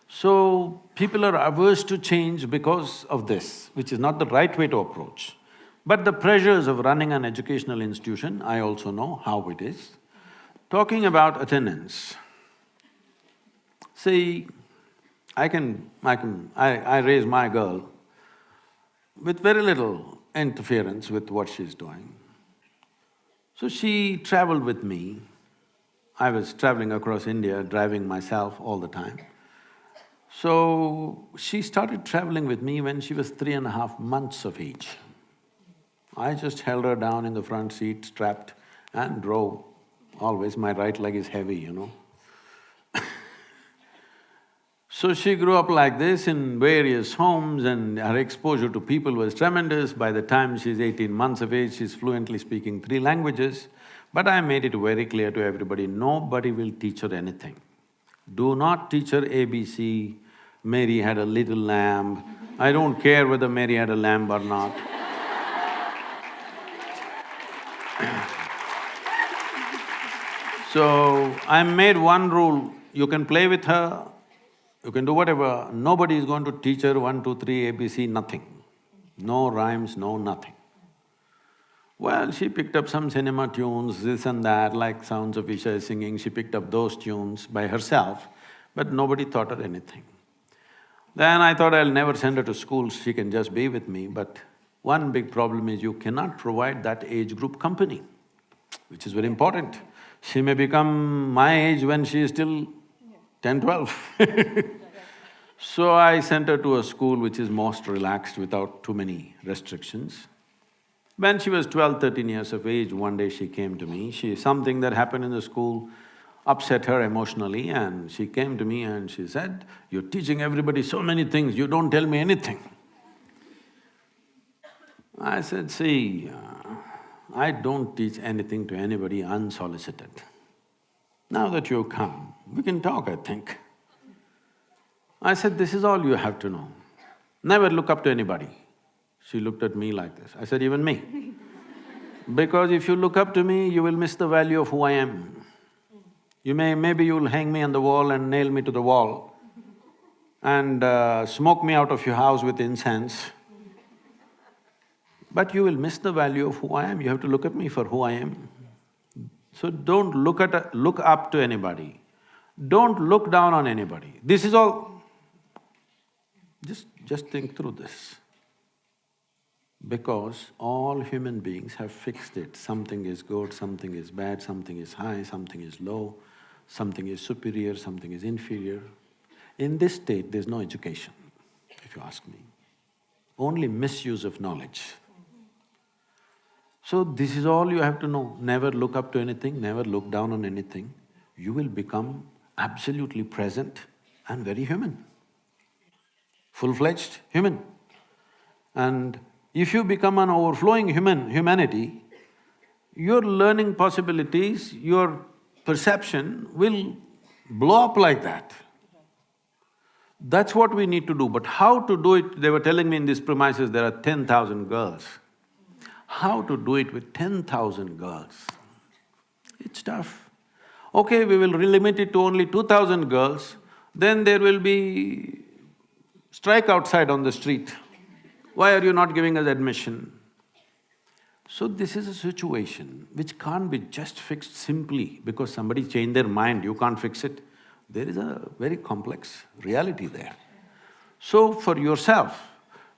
So, people are averse to change because of this, which is not the right way to approach. But the pressures of running an educational institution, I also know how it is. Talking about attendance, see, I raise my girl with very little interference with what she's doing. So she traveled with me. I was traveling across India, driving myself all the time. So she started traveling with me when she was 3.5 months of age. I just held her down in the front seat, strapped, and drove. Always my right leg is heavy, you know. So she grew up like this in various homes and her exposure to people was tremendous. By the time she's 18 months of age, she's fluently speaking 3 languages. But I made it very clear to everybody, nobody will teach her anything. Do not teach her ABC, Mary had a little lamb. I don't care whether Mary had a lamb or not. So, I made one rule, you can play with her, you can do whatever, nobody is going to teach her 1, 2, 3, ABC, nothing. No rhymes, no nothing. Well, she picked up some cinema tunes, this and that, like Sounds of Isha singing, she picked up those tunes by herself, but nobody taught her anything. Then I thought I'll never send her to school, she can just be with me, but one big problem is you cannot provide that age group company, which is very important. She may become my age when she is still 10, 12. So I sent her to a school which is most relaxed without too many restrictions. When she was 12, 13 years of age, one day she came to me. Something that happened in the school upset her emotionally, and she came to me and she said, "You're teaching everybody so many things, you don't tell me anything." I said, "See, I don't teach anything to anybody unsolicited. Now that you've come, we can talk, I think." I said, "This is all you have to know. Never look up to anybody." She looked at me like this. I said, "Even me?" "Because if you look up to me, you will miss the value of who I am. Maybe you'll hang me on the wall and nail me to the wall and smoke me out of your house with incense. But you will miss the value of who I am. You have to look at me for who I am. So don't look up to anybody. Don't look down on anybody. This is all. Just think through this. Because all human beings have fixed it. Something is good, something is bad, something is high, something is low, something is superior, something is inferior. In this state, there's no education, if you ask me. Only misuse of knowledge. So this is all you have to know. Never look up to anything, never look down on anything. You will become absolutely present and very human. Full-fledged human. And if you become an overflowing humanity, your learning possibilities, your perception will blow up like that. That's what we need to do, but how to do it, they were telling me in these premises there are 10,000 girls. How to do it with 10,000 girls? It's tough. Okay, we will limit it to only 2,000 girls, then there will be strike outside on the street. Why are you not giving us admission? So this is a situation which can't be just fixed simply because somebody changed their mind, you can't fix it. There is a very complex reality there. So for yourself,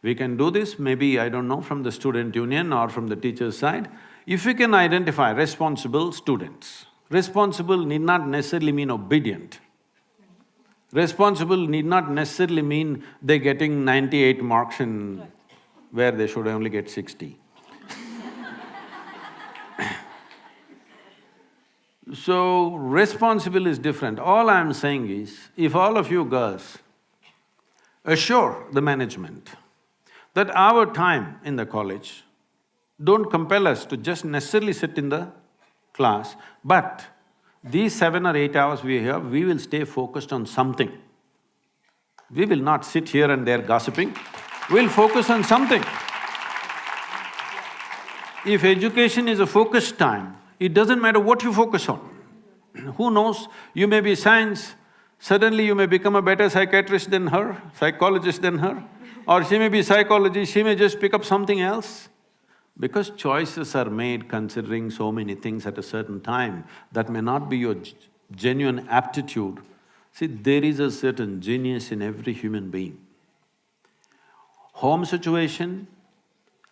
we can do this, maybe, I don't know, from the student union or from the teacher's side. If we can identify responsible students, responsible need not necessarily mean obedient. Responsible need not necessarily mean they're getting 98 marks in where they should only get 60. So, responsible is different. All I'm saying is, if all of you girls assure the management that our time in the college don't compel us to just necessarily sit in the class, but these 7 or 8 hours we are here, we will stay focused on something. We will not sit here and there gossiping, we'll focus on something. If education is a focused time, it doesn't matter what you focus on. Who knows, you may be science, suddenly you may become a better psychiatrist than her, psychologist than her, or she may be psychology, she may just pick up something else. Because choices are made considering so many things at a certain time that may not be your genuine aptitude. See, there is a certain genius in every human being. Home situation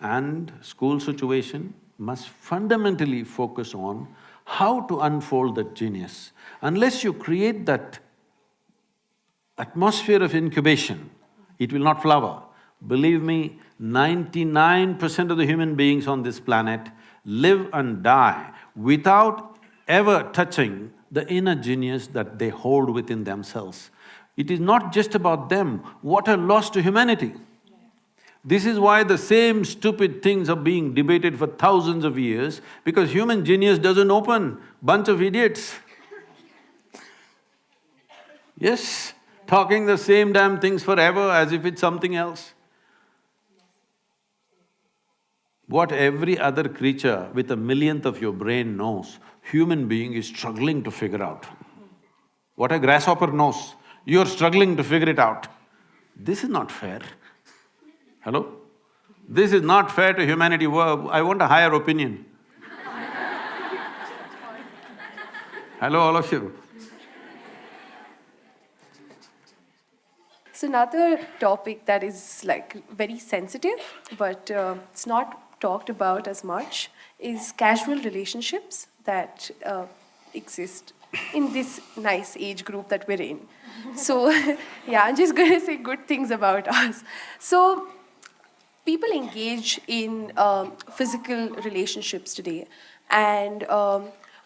and school situation must fundamentally focus on how to unfold that genius. Unless you create that atmosphere of incubation, it will not flower. Believe me, 99% of the human beings on this planet live and die without ever touching the inner genius that they hold within themselves. It is not just about them, what a loss to humanity. This is why the same stupid things are being debated for thousands of years, because human genius doesn't open, bunch of idiots. Yes, talking the same damn things forever as if it's something else. What every other creature with a millionth of your brain knows, human being is struggling to figure out. What a grasshopper knows, you're struggling to figure it out. This is not fair. Hello? This is not fair to humanity. I want a higher opinion. Hello, all of you. So another topic that is like very sensitive, but it's not talked about as much, is casual relationships that exist in this nice age group that we're in. So, yeah, I'm just going to say good things about us. So, people engage in physical relationships today, and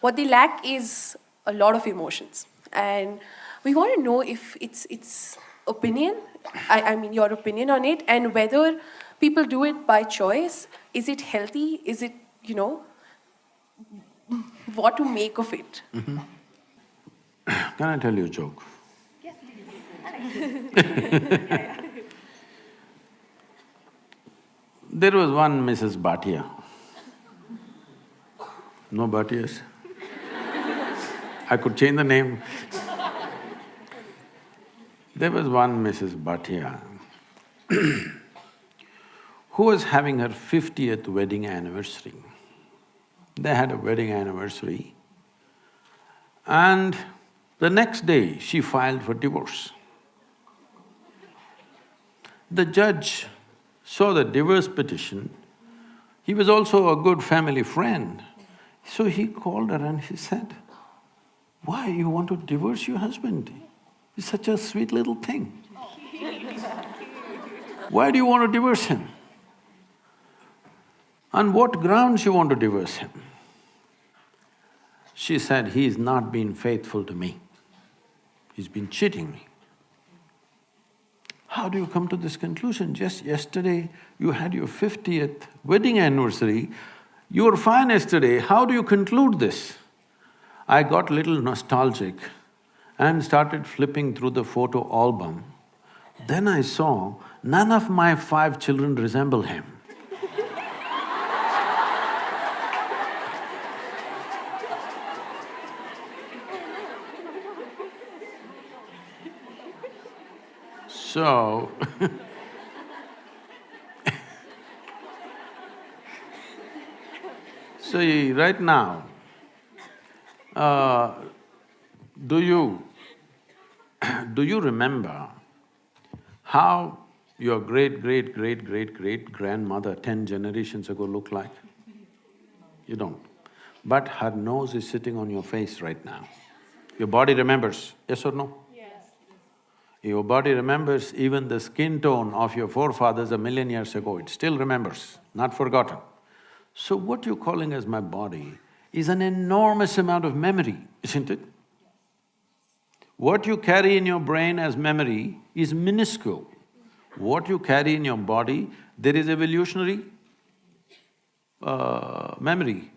what they lack is a lot of emotions. And we want to know if it's opinion, I mean your opinion on it, and whether people do it by choice. Is it healthy? Is it, what to make of it? Can I tell you a joke? Yes, please. There was one Mrs. Bhatia. No Bhatias? I could change the name. There was one Mrs. Bhatia who was having her 50th wedding anniversary. They had a wedding anniversary, and the next day she filed for divorce. The judge saw the divorce petition. He was also a good family friend. So he called her and he said, "Why you want to divorce your husband? He's such a sweet little thing. Why do you want to divorce him? On what grounds you want to divorce him?" She said, "He's not been faithful to me. He's been cheating me." How do you come to this conclusion? Just yesterday you had your 50th wedding anniversary, you were fine yesterday, how do you conclude this? I got little nostalgic and started flipping through the photo album. Then I saw none of my 5 children resemble him. So so right now, do you remember how your great-great-great-great-great-grandmother 10 generations ago looked like? You don't. But her nose is sitting on your face right now. Your body remembers, yes or no? Your body remembers even the skin tone of your forefathers 1,000,000 years ago, it still remembers, not forgotten. So what you're calling as my body is an enormous amount of memory, isn't it? What you carry in your brain as memory is minuscule. What you carry in your body, there is evolutionary memory,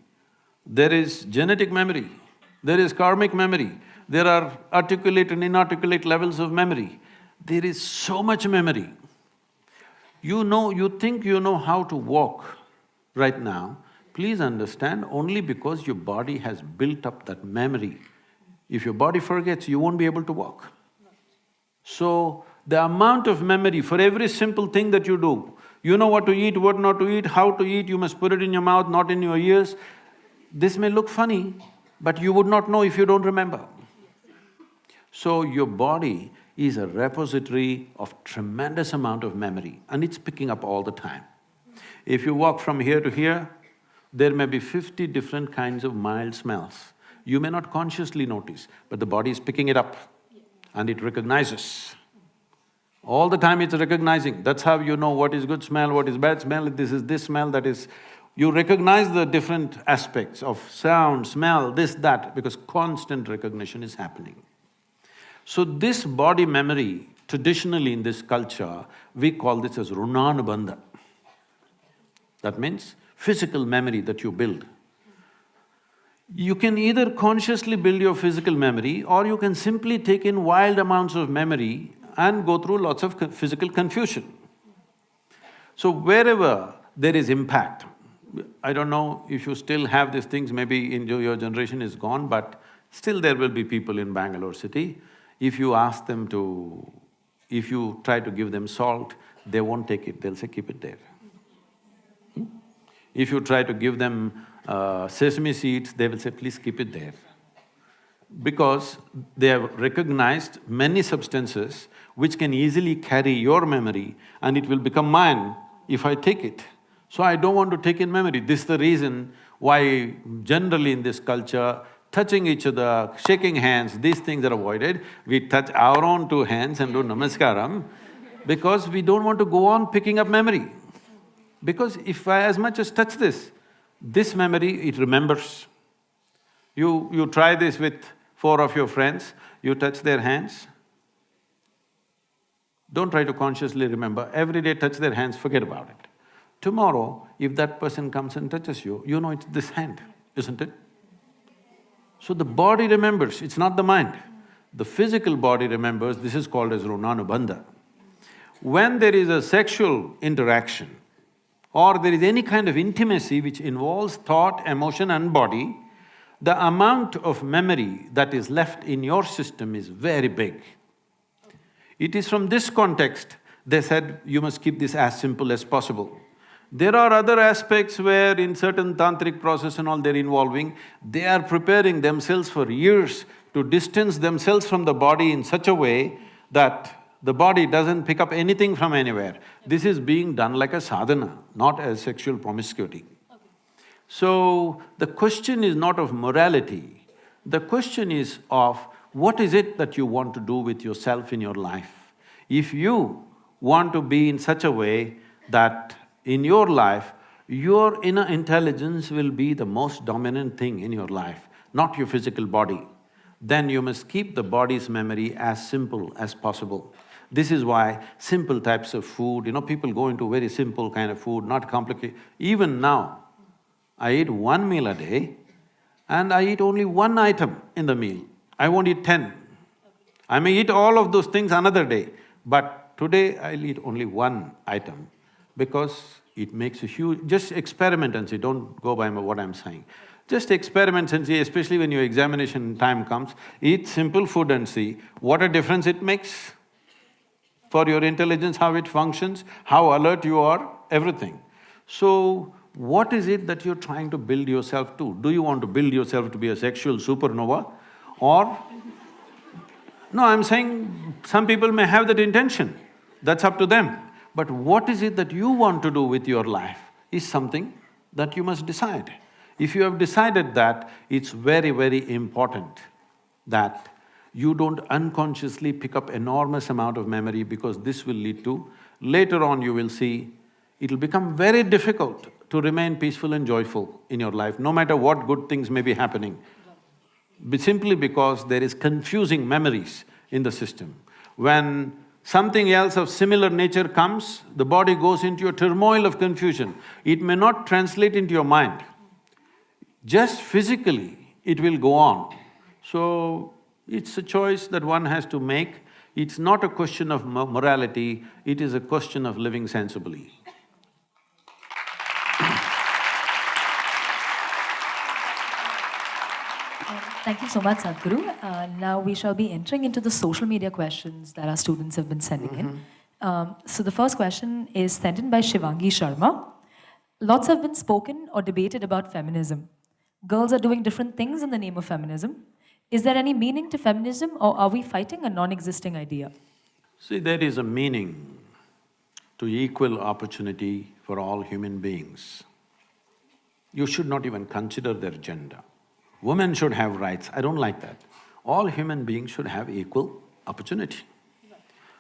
there is genetic memory, there is karmic memory, there are articulate and inarticulate levels of memory. There is so much memory. You think you know how to walk right now, please understand, only because your body has built up that memory. If your body forgets, you won't be able to walk. So, the amount of memory for every simple thing that you do, you know what to eat, what not to eat, how to eat, you must put it in your mouth, not in your ears. This may look funny, but you would not know if you don't remember. So your body is a repository of tremendous amount of memory and it's picking up all the time. If you walk from here to here, there may be 50 different kinds of mild smells. You may not consciously notice, but the body is picking it up and it recognizes. All the time it's recognizing, that's how you know what is good smell, what is bad smell, this is this smell, that is… You recognize the different aspects of sound, smell, this, that, because constant recognition is happening. So this body memory, traditionally in this culture, we call this as runanubandha. That means physical memory that you build. You can either consciously build your physical memory or you can simply take in wild amounts of memory and go through lots of physical confusion. So wherever there is impact, I don't know if you still have these things, maybe in your generation is gone, but still there will be people in Bangalore city. If you ask them to… if you try to give them salt, they won't take it, they'll say, keep it there. If you try to give them sesame seeds, they will say, please keep it there. Because they have recognized many substances which can easily carry your memory and it will become mine if I take it. So I don't want to take in memory. This is the reason why generally in this culture, touching each other, shaking hands, these things are avoided. We touch our own two hands and do namaskaram because we don't want to go on picking up memory. Because if I as much as touch this memory, it remembers. You try this with 4 of your friends, you touch their hands. Don't try to consciously remember, every day touch their hands, forget about it. Tomorrow, if that person comes and touches you, you know it's this hand, isn't it? So the body remembers, it's not the mind. The physical body remembers, this is called as runanubandha. When there is a sexual interaction or there is any kind of intimacy which involves thought, emotion and body, the amount of memory that is left in your system is very big. It is from this context they said you must keep this as simple as possible. There are other aspects where in certain tantric process and all they're involving, they are preparing themselves for years to distance themselves from the body in such a way that the body doesn't pick up anything from anywhere. This is being done like a sadhana, not as sexual promiscuity. So, the question is not of morality, the question is of what is it that you want to do with yourself in your life. If you want to be in such a way that in your life, your inner intelligence will be the most dominant thing in your life, not your physical body, then you must keep the body's memory as simple as possible. This is why simple types of food, people go into very simple kind of food, not complicated. Even now, I eat 1 meal a day and I eat only 1 item in the meal. I won't eat 10. I may eat all of those things another day, but today I'll eat only 1 item because it makes a huge… Just experiment and see, don't go by what I'm saying. Just experiment and see, especially when your examination time comes, eat simple food and see what a difference it makes for your intelligence, how it functions, how alert you are, everything. So, what is it that you're trying to build yourself to? Do you want to build yourself to be a sexual supernova or… No, I'm saying some people may have that intention, that's up to them. But what is it that you want to do with your life is something that you must decide. If you have decided that, it's very, very important that you don't unconsciously pick up enormous amount of memory because this will lead to… Later on you will see, it'll become very difficult to remain peaceful and joyful in your life, no matter what good things may be happening. Simply because there is confusing memories in the system. When something else of similar nature comes, the body goes into a turmoil of confusion. It may not translate into your mind. Just physically, it will go on. So, it's a choice that one has to make. It's not a question of morality, it is a question of living sensibly. Thank you so much, Sadhguru. Now we shall be entering into the social media questions that our students have been sending in. So the first question is sent in by Shivangi Sharma. Lots have been spoken or debated about feminism. Girls are doing different things in the name of feminism. Is there any meaning to feminism or are we fighting a non-existing idea? See, there is a meaning to equal opportunity for all human beings. You should not even consider their gender. Women should have rights, I don't like that. All human beings should have equal opportunity.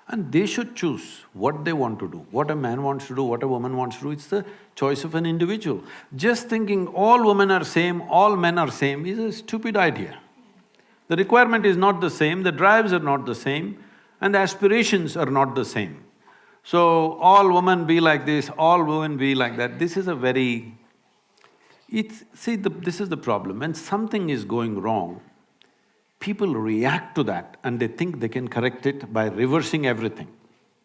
And they should choose what they want to do. What a man wants to do, what a woman wants to do, it's the choice of an individual. Just thinking all women are same, all men are same is a stupid idea. The requirement is not the same, the drives are not the same, and the aspirations are not the same. So, all women be like this, all women be like that, this is a very… this is the problem, when something is going wrong, people react to that and they think they can correct it by reversing everything.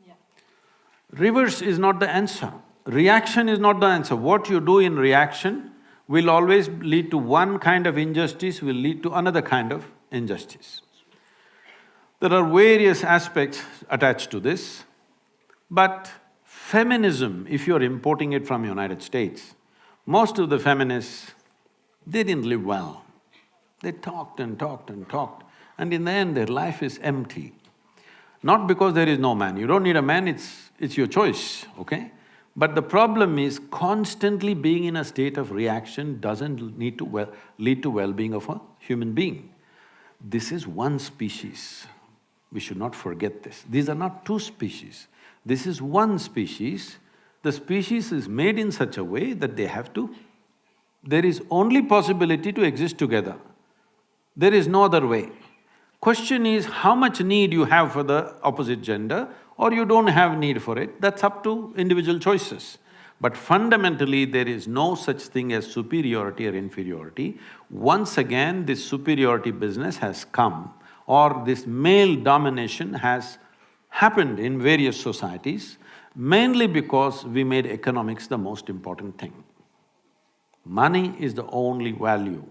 Yeah. Reverse is not the answer, reaction is not the answer. What you do in reaction will always lead to one kind of injustice, will lead to another kind of injustice. There are various aspects attached to this, but feminism, if you're importing it from United States, most of the feminists, they didn't live well. They talked and talked and talked, and in the end their life is empty. Not because there is no man, you don't need a man, it's your choice, okay? But the problem is constantly being in a state of reaction doesn't lead to well-being of a human being. This is one species. We should not forget this. These are not two species. This is one species. The species is made in such a way that they have to… There is only possibility to exist together. There is no other way. Question is how much need you have for the opposite gender or you don't have need for it, that's up to individual choices. But fundamentally, there is no such thing as superiority or inferiority. Once again, this superiority business has come, or this male domination has happened in various societies, mainly because we made economics the most important thing. Money is the only value.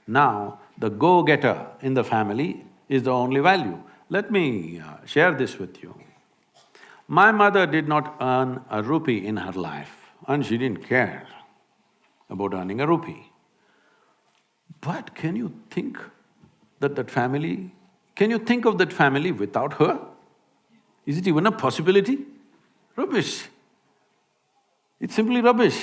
Now, the go-getter in the family is the only value. Let me share this with you. My mother did not earn a rupee in her life, and she didn't care about earning a rupee. But can you think that family… Can you think of that family without her? Is it even a possibility? Rubbish. It's simply rubbish.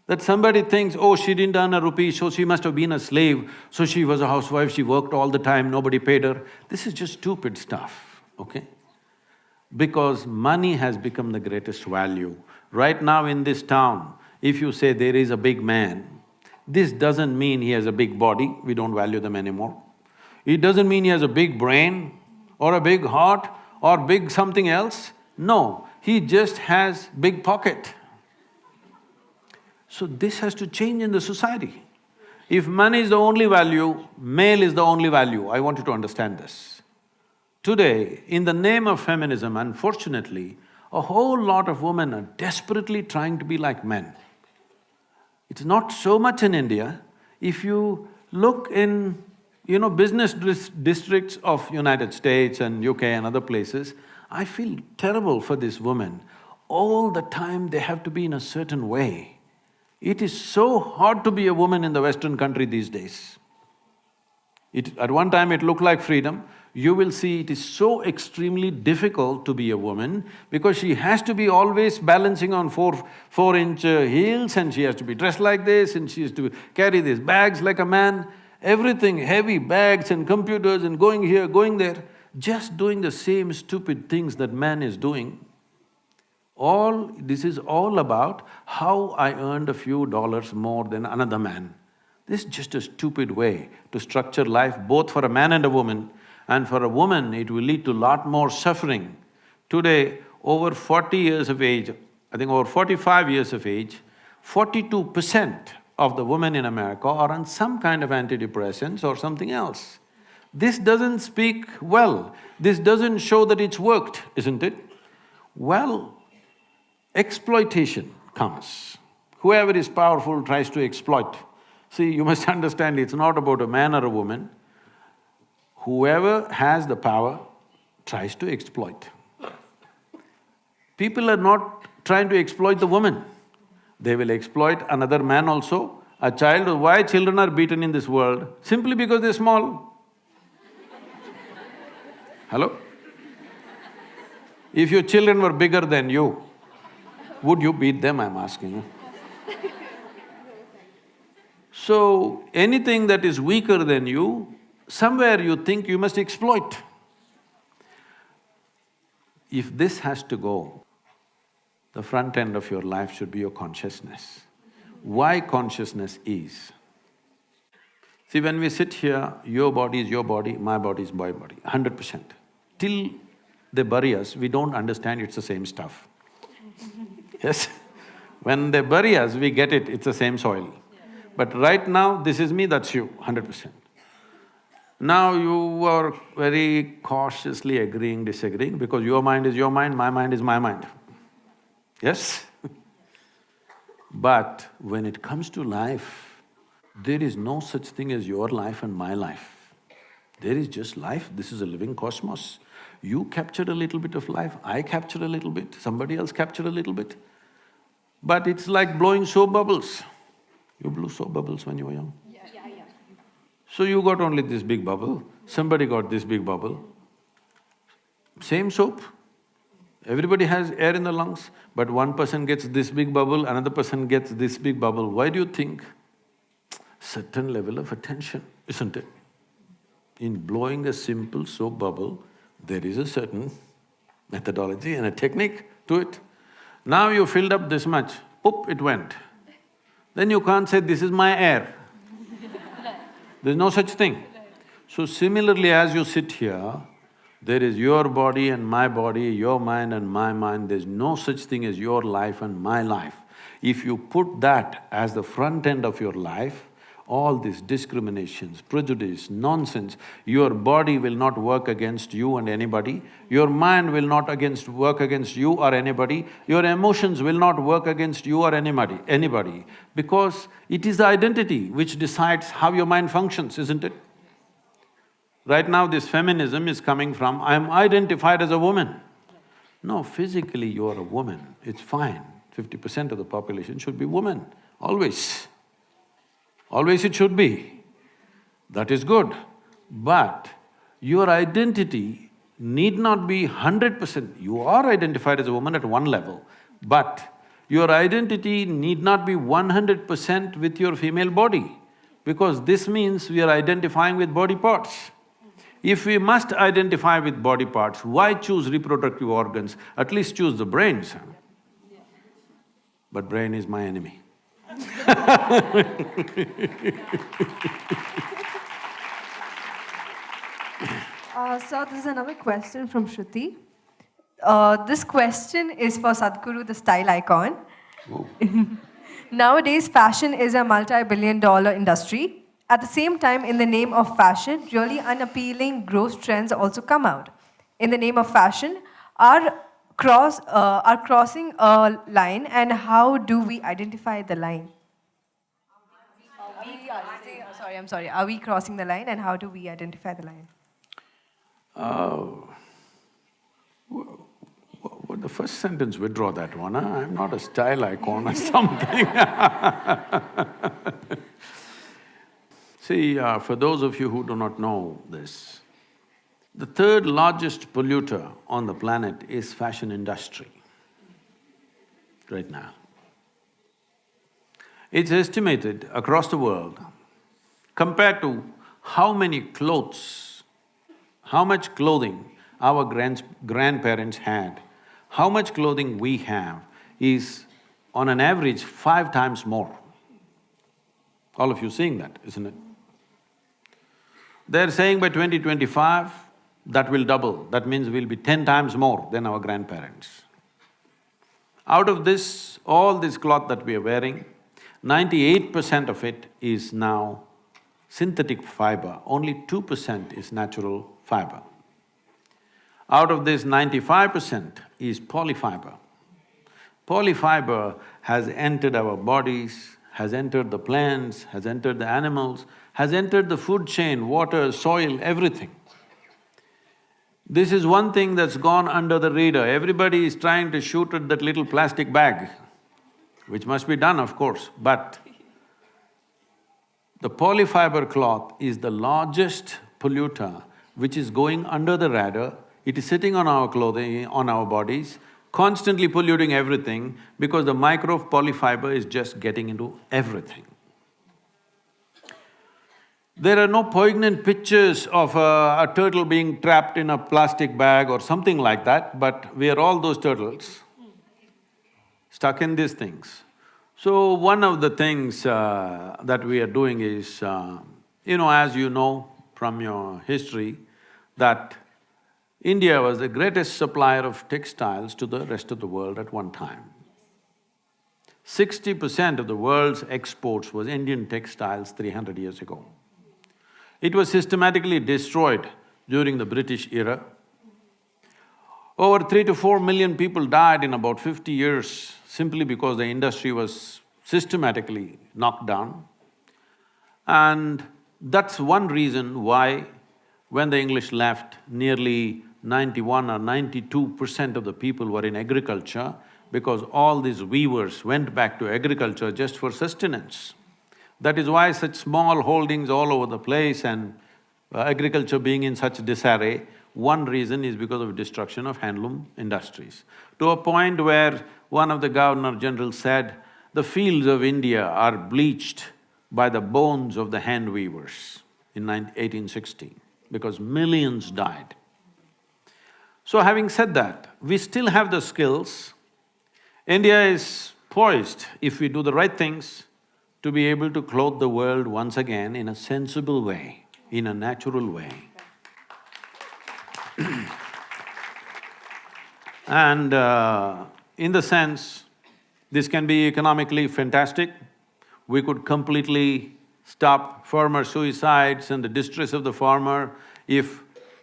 That somebody thinks, oh, she didn't earn a rupee, so she must have been a slave, so she was a housewife, she worked all the time, nobody paid her. This is just stupid stuff, okay? Because money has become the greatest value. Right now in this town, if you say there is a big man, this doesn't mean he has a big body, we don't value them anymore. It doesn't mean he has a big brain or a big heart or big something else. No, he just has big pocket. So this has to change in the society. If money is the only value, male is the only value, I want you to understand this. Today, in the name of feminism, unfortunately, a whole lot of women are desperately trying to be like men. It's not so much in India. If you look in, business districts of United States and UK and other places, I feel terrible for these women. All the time they have to be in a certain way. It is so hard to be a woman in the Western country these days. At one time it looked like freedom. You will see it is so extremely difficult to be a woman because she has to be always balancing on four-inch heels, and she has to be dressed like this, and she has to carry these bags like a man. Everything, heavy bags and computers and going here, going there, just doing the same stupid things that man is doing. This is all about how I earned a few dollars more than another man. This is just a stupid way to structure life both for a man and a woman, and for a woman it will lead to lot more suffering. Today, over 40 years of age, I think over 45 years of age, 42% of the women in America are on some kind of antidepressants or something else. This doesn't speak well, this doesn't show that it's worked, isn't it? Well, exploitation comes. Whoever is powerful tries to exploit. See, you must understand it's not about a man or a woman. Whoever has the power tries to exploit. People are not trying to exploit the woman. They will exploit another man also, a child. Why children are beaten in this world? Simply because they're small. Hello? If your children were bigger than you, would you beat them, I'm asking you? So, anything that is weaker than you, somewhere you think you must exploit. If this has to go, the front end of your life should be your consciousness. Why consciousness is? See, when we sit here, your body is your body, my body is my body, 100%. Till they bury us, we don't understand it's the same stuff. Yes? When they bury us, we get it, it's the same soil. But right now, this is me, that's you, 100%. Now you are very cautiously agreeing, disagreeing, because your mind is your mind, my mind is my mind. Yes? But when it comes to life, there is no such thing as your life and my life. There is just life, this is a living cosmos. You captured a little bit of life, I captured a little bit, somebody else captured a little bit. But it's like blowing soap bubbles. You blew soap bubbles when you were young? Yeah. So you got only this big bubble, somebody got this big bubble. Same soap, Everybody has air in the lungs, but one person gets this big bubble, another person gets this big bubble. Why do you think? Certain level of attention, isn't it? In blowing a simple soap bubble, there is a certain methodology and a technique to it. Now you filled up this much, poop, it went. Then you can't say, this is my air. There's no such thing. So similarly, as you sit here, there is your body and my body, your mind and my mind, there's no such thing as your life and my life. If you put that as the front end of your life, all these discriminations, prejudice, nonsense, your body will not work against you and anybody, your mind will not work against you or anybody, your emotions will not work against you or anybody, because it is the identity which decides how your mind functions, isn't it? Right now this feminism is coming from, I am identified as a woman. No, physically you are a woman, it's fine. 50% of the population should be women, always. Always it should be. That is good. But your identity need not be 100%. You are identified as a woman at one level, but your identity need not be 100% with your female body, because this means we are identifying with body parts. If we must identify with body parts, why choose reproductive organs? At least choose the brains. But brain is my enemy. So this is another question from Shruti. This question is for Sadhguru, the style icon. Nowadays, fashion is a multi-billion-dollar industry. At the same time, in the name of fashion, really unappealing gross trends also come out. In the name of fashion, are crossing a line, and how do we identify the line? Are we crossing the line, and how do we identify the line? The first sentence, withdraw that one, huh? I'm not a style icon or something. See, for those of you who do not know this, the third largest polluter on the planet is fashion industry right now. It's estimated across the world, compared to how many clothes, how much clothing our grandparents had, how much clothing we have is on an average 5 times more. All of you seeing that, isn't it? They're saying by 2025, that will double, that means we'll be 10 times more than our grandparents. Out of this, all this cloth that we are wearing, 98% of it is now synthetic fiber, only 2% is natural fiber. Out of this, 95% is polyfiber. Polyfiber has entered our bodies, has entered the plants, has entered the animals, has entered the food chain, water, soil, everything. This is one thing that's gone under the radar. Everybody is trying to shoot at that little plastic bag, which must be done, of course, but the polyfiber cloth is the largest polluter which is going under the radar. It is sitting on our clothing, on our bodies, constantly polluting everything because the micro polyfiber is just getting into everything. There are no poignant pictures of a turtle being trapped in a plastic bag or something like that, but we are all those turtles stuck in these things. So one of the things that we are doing is, as you know from your history, that India was the greatest supplier of textiles to the rest of the world at one time. 60% of the world's exports was Indian textiles 300 years ago. It was systematically destroyed during the British era. Over 3 to 4 million people died in about 50 years simply because the industry was systematically knocked down. And that's one reason why when the English left, nearly 91 or 92% of the people were in agriculture, because all these weavers went back to agriculture just for sustenance. That is why such small holdings all over the place and agriculture being in such disarray, One reason is because of destruction of handloom industries. To a point where one of the Governor General said, the fields of India are bleached by the bones of the hand weavers in 1860, because millions died. So having said that, we still have the skills. India is poised, if we do the right things, to be able to clothe the world once again in a sensible way, in a natural way. And in the sense, this can be economically fantastic. We could completely stop farmer suicides and the distress of the farmer if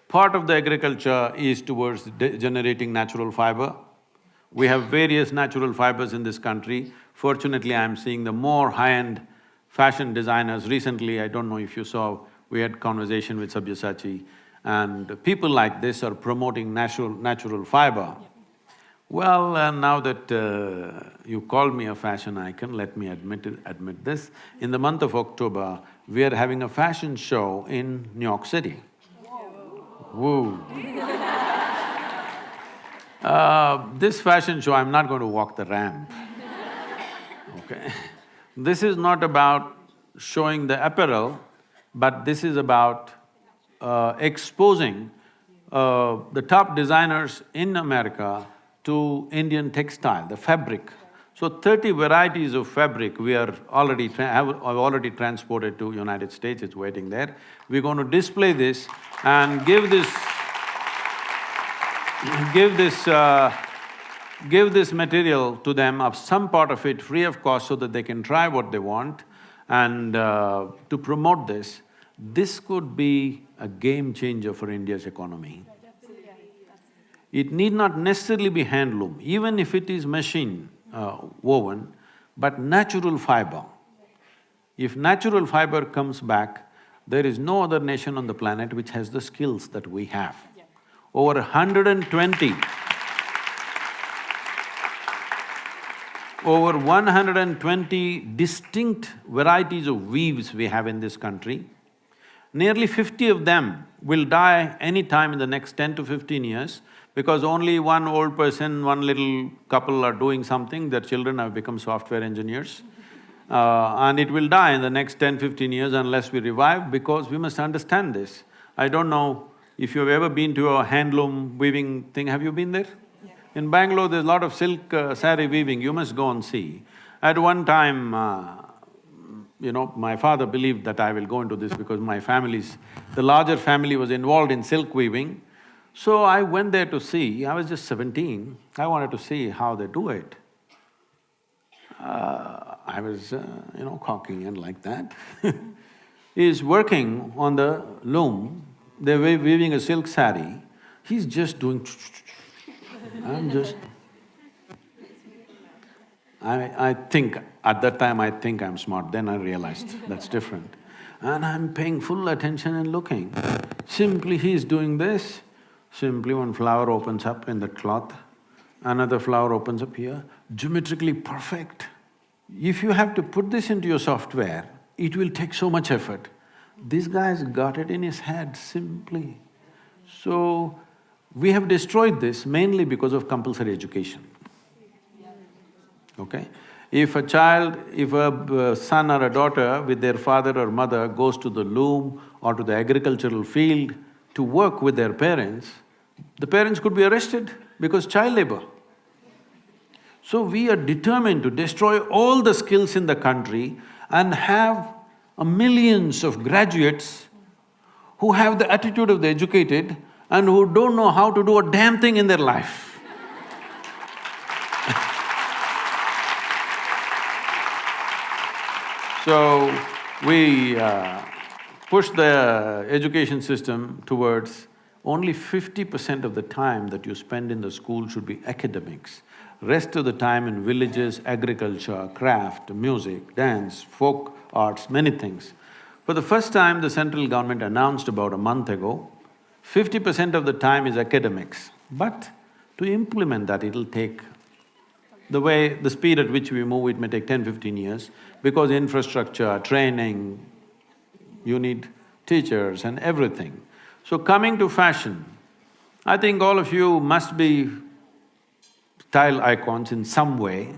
part of the agriculture is towards generating natural fiber. We have various natural fibers in this country. Fortunately, I'm seeing the more high-end fashion designers. Recently, I don't know if you saw, we had conversation with Sabyasachi, and people like this are promoting natural fiber. Well, now that you called me a fashion icon, let me admit this. In the month of October, we are having a fashion show in New York City. Woo! This fashion show, I'm not going to walk the ramp, okay? This is not about showing the apparel, but this is about exposing the top designers in America to Indian textile, the fabric. So 30 varieties of fabric we are already have already transported to United States, it's waiting there. We're going to display this and give this material to them, of some part of it free of cost, so that they can try what they want. And to promote this, this could be a game changer for India's economy. It need not necessarily be handloom, even if it is machine woven, but natural fiber. If natural fiber comes back, there is no other nation on the planet which has the skills that we have. Over 120, over 120 distinct varieties of weaves we have in this country. Nearly 50 of them will die any time in the next 10 to 15 years, because only one old person, one little couple are doing something, their children have become software engineers. And it will die in the next 10-15 years unless we revive, because we must understand this. I don't know if you've ever been to a handloom weaving thing, have you been there? Yeah. In Bangalore, there's a lot of silk saree weaving, you must go and see. At one time, my father believed that I will go into this because the larger family was involved in silk weaving. So I went there to see, I was just 17, I wanted to see how they do it. I was, cocky and like that. He's working on the loom, they're weaving a silk saree, he's just doing I think, at that time I think I'm smart, then I realized that's different. And I'm paying full attention and looking. Simply he's doing this, simply one flower opens up in the cloth, another flower opens up here, geometrically perfect. If you have to put this into your software, it will take so much effort. This guy's got it in his head simply. So, we have destroyed this mainly because of compulsory education. Okay? If a son or a daughter with their father or mother goes to the loom or to the agricultural field to work with their parents, the parents could be arrested because child labor. So we are determined to destroy all the skills in the country and have millions of graduates who have the attitude of the educated and who don't know how to do a damn thing in their life. So, we push the education system towards only 50% of the time that you spend in the school should be academics. Rest of the time in villages, agriculture, craft, music, dance, folk arts, many things. For the first time, the central government announced about a month ago, 50% of the time is academics. But to implement that, it'll take… the speed at which we move, it may take 10-15 years, because infrastructure, training, you need teachers and everything. So coming to fashion, I think all of you must be style icons in some way.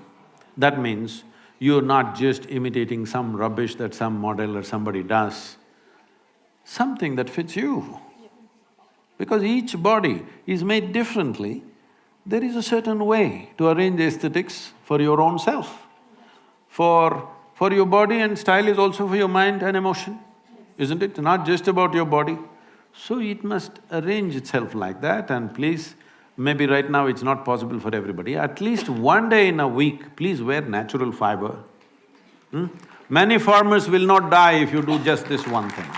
That means you're not just imitating some rubbish that some model or somebody does, something that fits you. Because each body is made differently, there is a certain way to arrange aesthetics for your own self. For your body, and style is also for your mind and emotion, isn't it? Not just about your body. So it must arrange itself like that, and please, maybe right now it's not possible for everybody, at least one day in a week, please wear natural fiber. Many farmers will not die if you do just this one thing.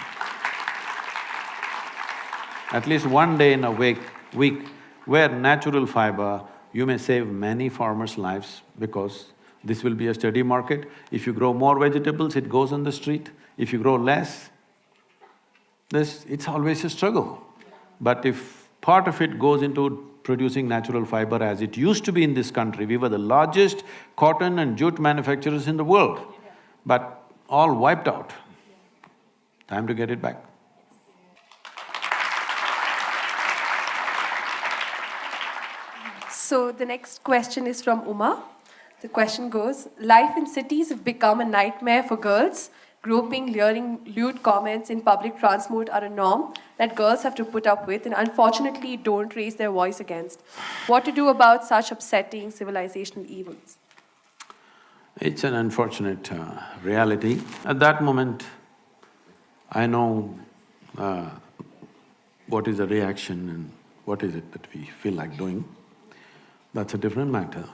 At least one day in a week, wear natural fiber, you may save many farmers' lives because this will be a steady market. If you grow more vegetables, it goes on the street. If you grow less, it's always a struggle. But if part of it goes into producing natural fiber as it used to be in this country, we were the largest cotton and jute manufacturers in the world, but all wiped out. Time to get it back. So the next question is from Uma. The question goes, life in cities have become a nightmare for girls. Groping, leering, lewd comments in public transport are a norm that girls have to put up with and unfortunately don't raise their voice against. What to do about such upsetting civilizational evils? It's an unfortunate reality. At that moment, I know what is the reaction and what is it that we feel like doing. That's a different matter.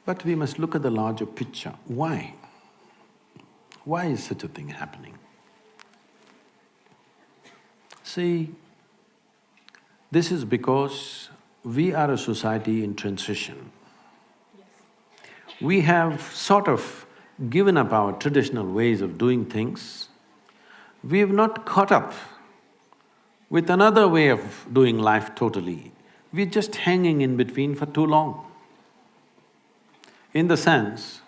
But we must look at the larger picture. Why? Why is such a thing happening? See, this is because we are a society in transition. We have sort of given up our traditional ways of doing things. We have not caught up with another way of doing life totally. We're just hanging in between for too long. In the sense,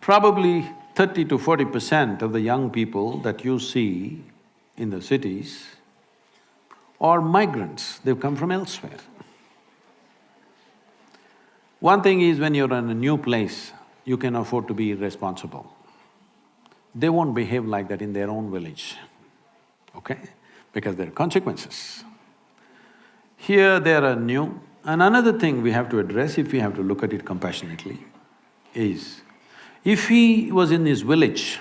probably 30 to 40% of the young people that you see in the cities are migrants, they've come from elsewhere. One thing is, when you're in a new place, you can afford to be irresponsible. They won't behave like that in their own village, okay? Because there are consequences. Here they are new. And another thing we have to address, if we have to look at it compassionately, is if he was in his village,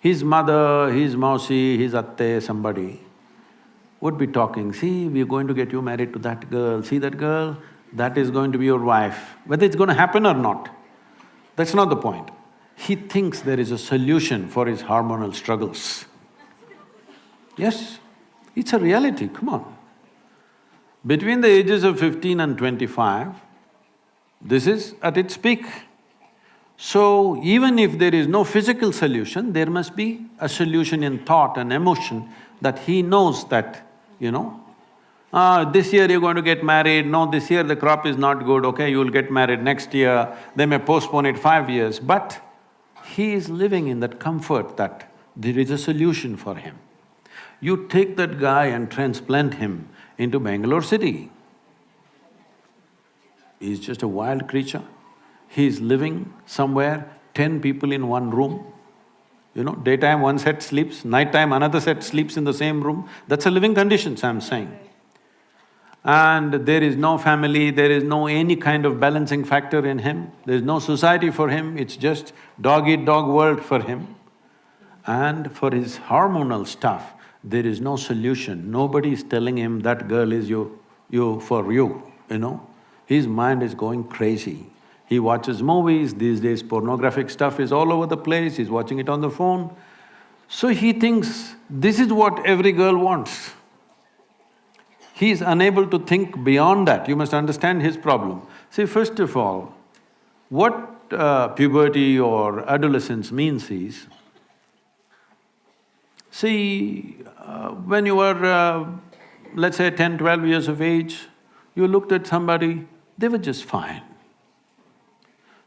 his mother, his mausi, his atte, somebody would be talking, see, we're going to get you married to that girl, see that girl, that is going to be your wife. Whether it's going to happen or not, that's not the point. He thinks there is a solution for his hormonal struggles. Yes, it's a reality, come on. Between the ages of 15 and 25, this is at its peak. So, even if there is no physical solution, there must be a solution in thought and emotion that he knows that, this year you're going to get married, no, this year the crop is not good, okay, you'll get married next year, they may postpone it 5 years, but he is living in that comfort that there is a solution for him. You take that guy and transplant him into Bengaluru city. He's just a wild creature. He's living somewhere, 10 people in one room. Daytime one set sleeps, nighttime another set sleeps in the same room. That's a living conditions, I'm saying. And there is no family, there is no any kind of balancing factor in him, there's no society for him, it's just dog-eat-dog world for him. And for his hormonal stuff, there is no solution. Nobody is telling him that girl is for you. His mind is going crazy. He watches movies, these days pornographic stuff is all over the place, he's watching it on the phone. So he thinks this is what every girl wants. He is unable to think beyond that, you must understand his problem. See, first of all, what puberty or adolescence means is, see, when you were, let's say 10, 12 years of age, you looked at somebody, they were just fine.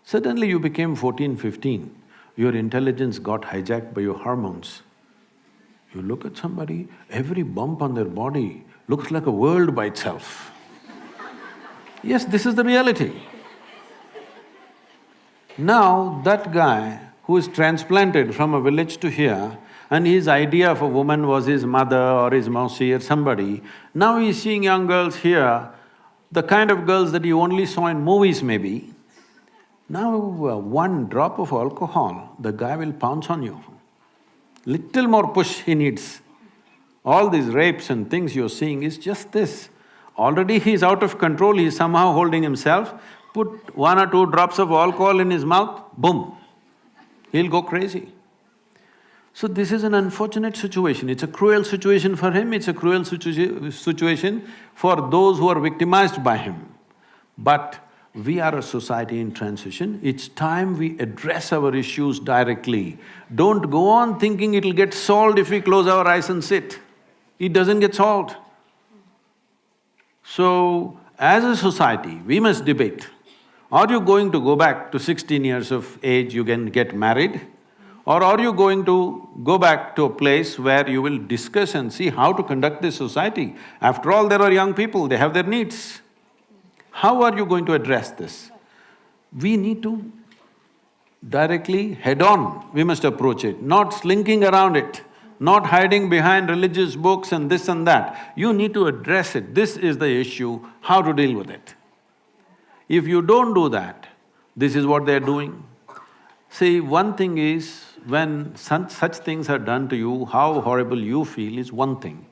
Suddenly you became 14, 15, your intelligence got hijacked by your hormones. You look at somebody, every bump on their body, looks like a world by itself. Yes, this is the reality. Now, that guy who is transplanted from a village to here, and his idea of a woman was his mother or his mausi or somebody, now he's seeing young girls here, the kind of girls that you only saw in movies maybe. Now, one drop of alcohol, the guy will pounce on you. Little more push he needs. All these rapes and things you're seeing is just this. Already he's out of control, he's somehow holding himself, put 1 or 2 drops of alcohol in his mouth, boom, he'll go crazy. So this is an unfortunate situation, it's a cruel situation for him, it's a cruel situation for those who are victimized by him. But we are a society in transition, it's time we address our issues directly. Don't go on thinking it'll get solved if we close our eyes and sit. It doesn't get solved. So, as a society, we must debate. Are you going to go back to 16 years of age, you can get married? Or are you going to go back to a place where you will discuss and see how to conduct this society? After all, there are young people, they have their needs. How are you going to address this? We need to directly, head-on, we must approach it, not slinking around it, not hiding behind religious books and this and that. You need to address it, this is the issue, how to deal with it. If you don't do that, this is what they're doing. See, one thing is, when such things are done to you, how horrible you feel is one thing.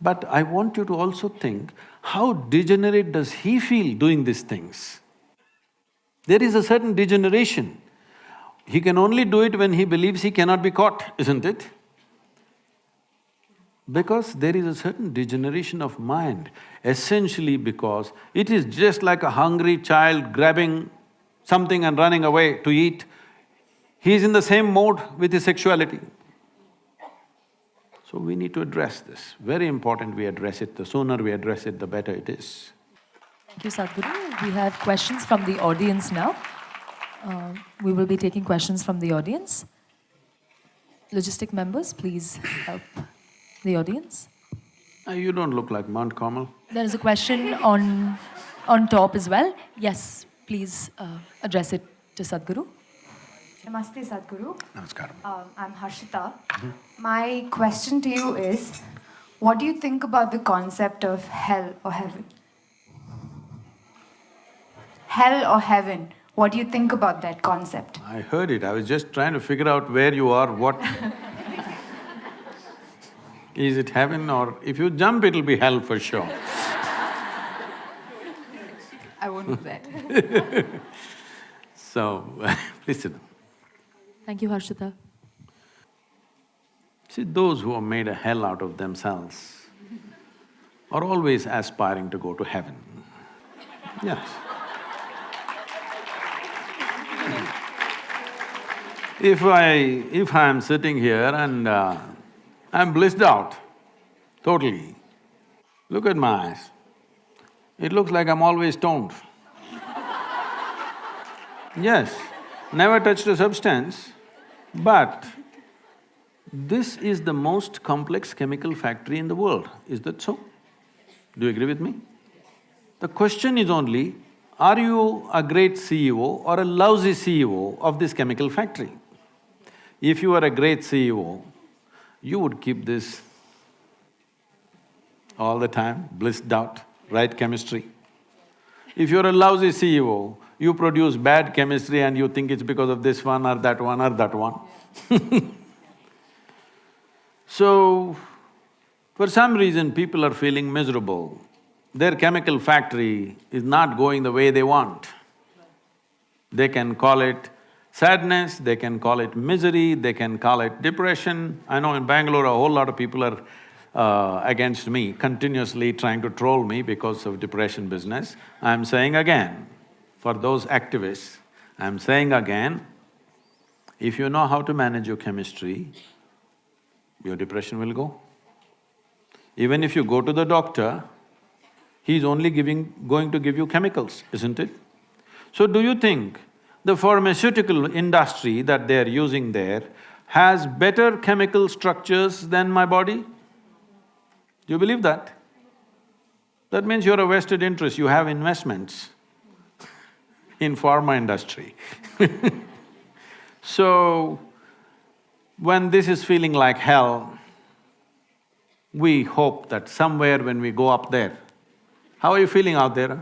But I want you to also think, how degenerate does he feel doing these things? There is a certain degeneration. He can only do it when he believes he cannot be caught, isn't it? Because there is a certain degeneration of mind, essentially because it is just like a hungry child grabbing something and running away to eat. He is in the same mode with his sexuality. So we need to address this. Very important we address it. The sooner we address it, the better it is. Thank you, Sadhguru. We have questions from the audience now. We will be taking questions from the audience. Logistic members, please help the audience. You don't look like Mount Carmel. There is a question on top as well. Yes, please address it to Sadhguru. Namaste, Sadhguru. Namaskaram. I'm Harshita. My question to you is, what do you think about the concept of hell or heaven? Hell or heaven, what do you think about that concept? I heard it, I was just trying to figure out where you are, what… Is it heaven or… if you jump, it'll be hell for sure. I won't do that. So, please sit down. Thank you, Harshita. See, those who have made a hell out of themselves are always aspiring to go to heaven. Yes. If I'm sitting here and I'm blissed out, totally, look at my eyes, it looks like I'm always stoned. Yes, never touched a substance, but this is the most complex chemical factory in the world, is that so? Do you agree with me? The question is only, are you a great CEO or a lousy CEO of this chemical factory? If you are a great CEO, you would keep this all the time, blissed out, right chemistry. If you're a lousy CEO, you produce bad chemistry and you think it's because of this one or that one or that one. So, for some reason people are feeling miserable. Their chemical factory is not going the way they want. They can call it sadness, they can call it misery, they can call it depression. I know in Bengaluru a whole lot of people are against me, continuously trying to troll me because of depression business. I'm saying again, for those activists, I'm saying again, if you know how to manage your chemistry, your depression will go. Even if you go to the doctor, he's only going to give you chemicals, isn't it? So do you think the pharmaceutical industry that they're using there has better chemical structures than my body? Do you believe that? That means you're a vested interest, you have investments in pharma industry. So, when this is feeling like hell, we hope that somewhere when we go up there, how are you feeling out there?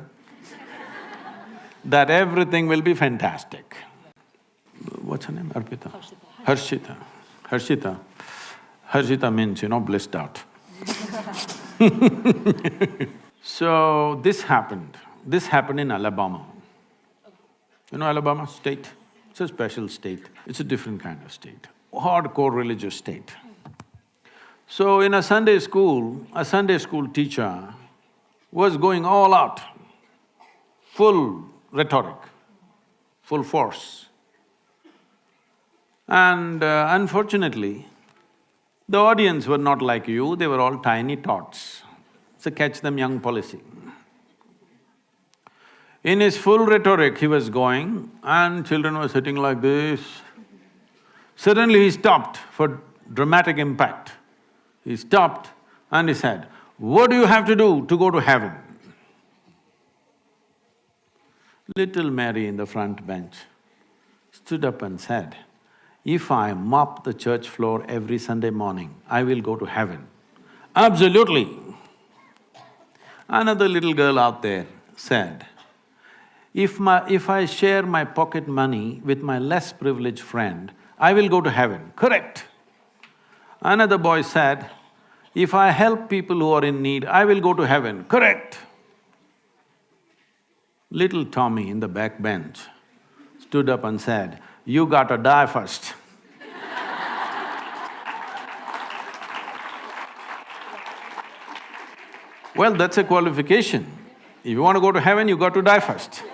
That everything will be fantastic. What's her name? Arpita? Harshita. Harshita. Harshita means, blissed out. So, this happened. This happened in Alabama. You know Alabama state? It's a special state. It's a different kind of state. Hardcore religious state. So in a Sunday school teacher was going all out, full rhetoric, full force. And unfortunately, the audience were not like you, they were all tiny tots. It's a catch them young policy. In his full rhetoric, he was going and children were sitting like this. Suddenly he stopped for dramatic impact. He stopped and he said, "What do you have to do to go to heaven?" Little Mary in the front bench stood up and said, "If I mop the church floor every Sunday morning, I will go to heaven." Absolutely. Another little girl out there said, If I share my pocket money with my less privileged friend, I will go to heaven. Correct. Another boy said, "If I help people who are in need, I will go to heaven." Correct. Little Tommy in the back bench stood up and said, "You gotta die first." Well, that's a qualification. If you want to go to heaven, you got to die first.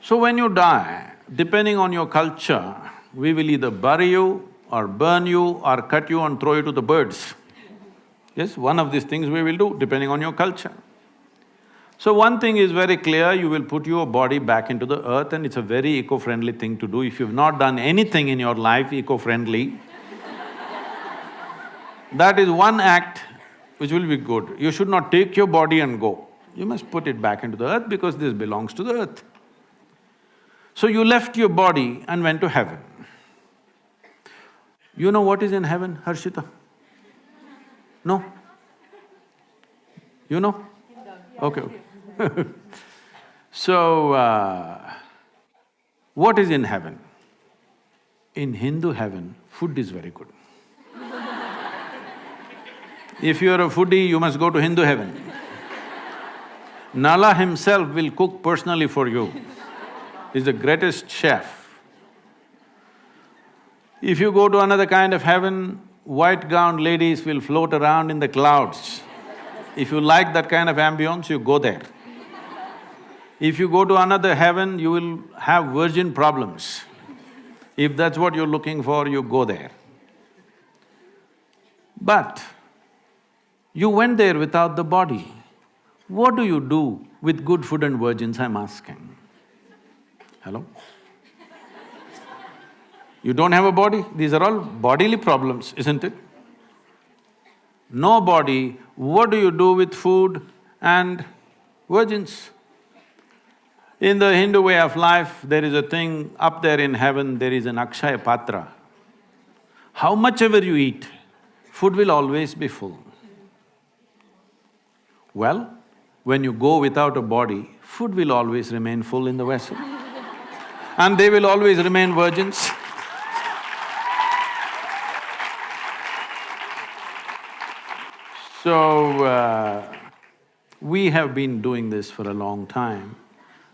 So when you die, depending on your culture, we will either bury you or burn you or cut you and throw you to the birds. Yes, one of these things we will do, depending on your culture. So one thing is very clear, you will put your body back into the earth and it's a very eco-friendly thing to do. If you've not done anything in your life eco-friendly, that is one act which will be good. You should not take your body and go. You must put it back into the earth because this belongs to the earth. So you left your body and went to heaven. You know what is in heaven, Harshita? No? You know? Okay, okay. So, what is in heaven? In Hindu heaven, food is very good. If you are a foodie, you must go to Hindu heaven. Nala himself will cook personally for you. He's the greatest chef. If you go to another kind of heaven, white-gowned ladies will float around in the clouds. If you like that kind of ambience, you go there. If you go to another heaven, you will have virgin problems. If that's what you're looking for, you go there. But you went there without the body. What do you do with good food and virgins, I'm asking? Hello? You don't have a body? These are all bodily problems, isn't it? No body, what do you do with food and virgins? In the Hindu way of life, there is a thing, up there in heaven, there is an Akshaya Patra. How much ever you eat, food will always be full. Well, when you go without a body, food will always remain full in the vessel. And they will always remain virgins. So, we have been doing this for a long time.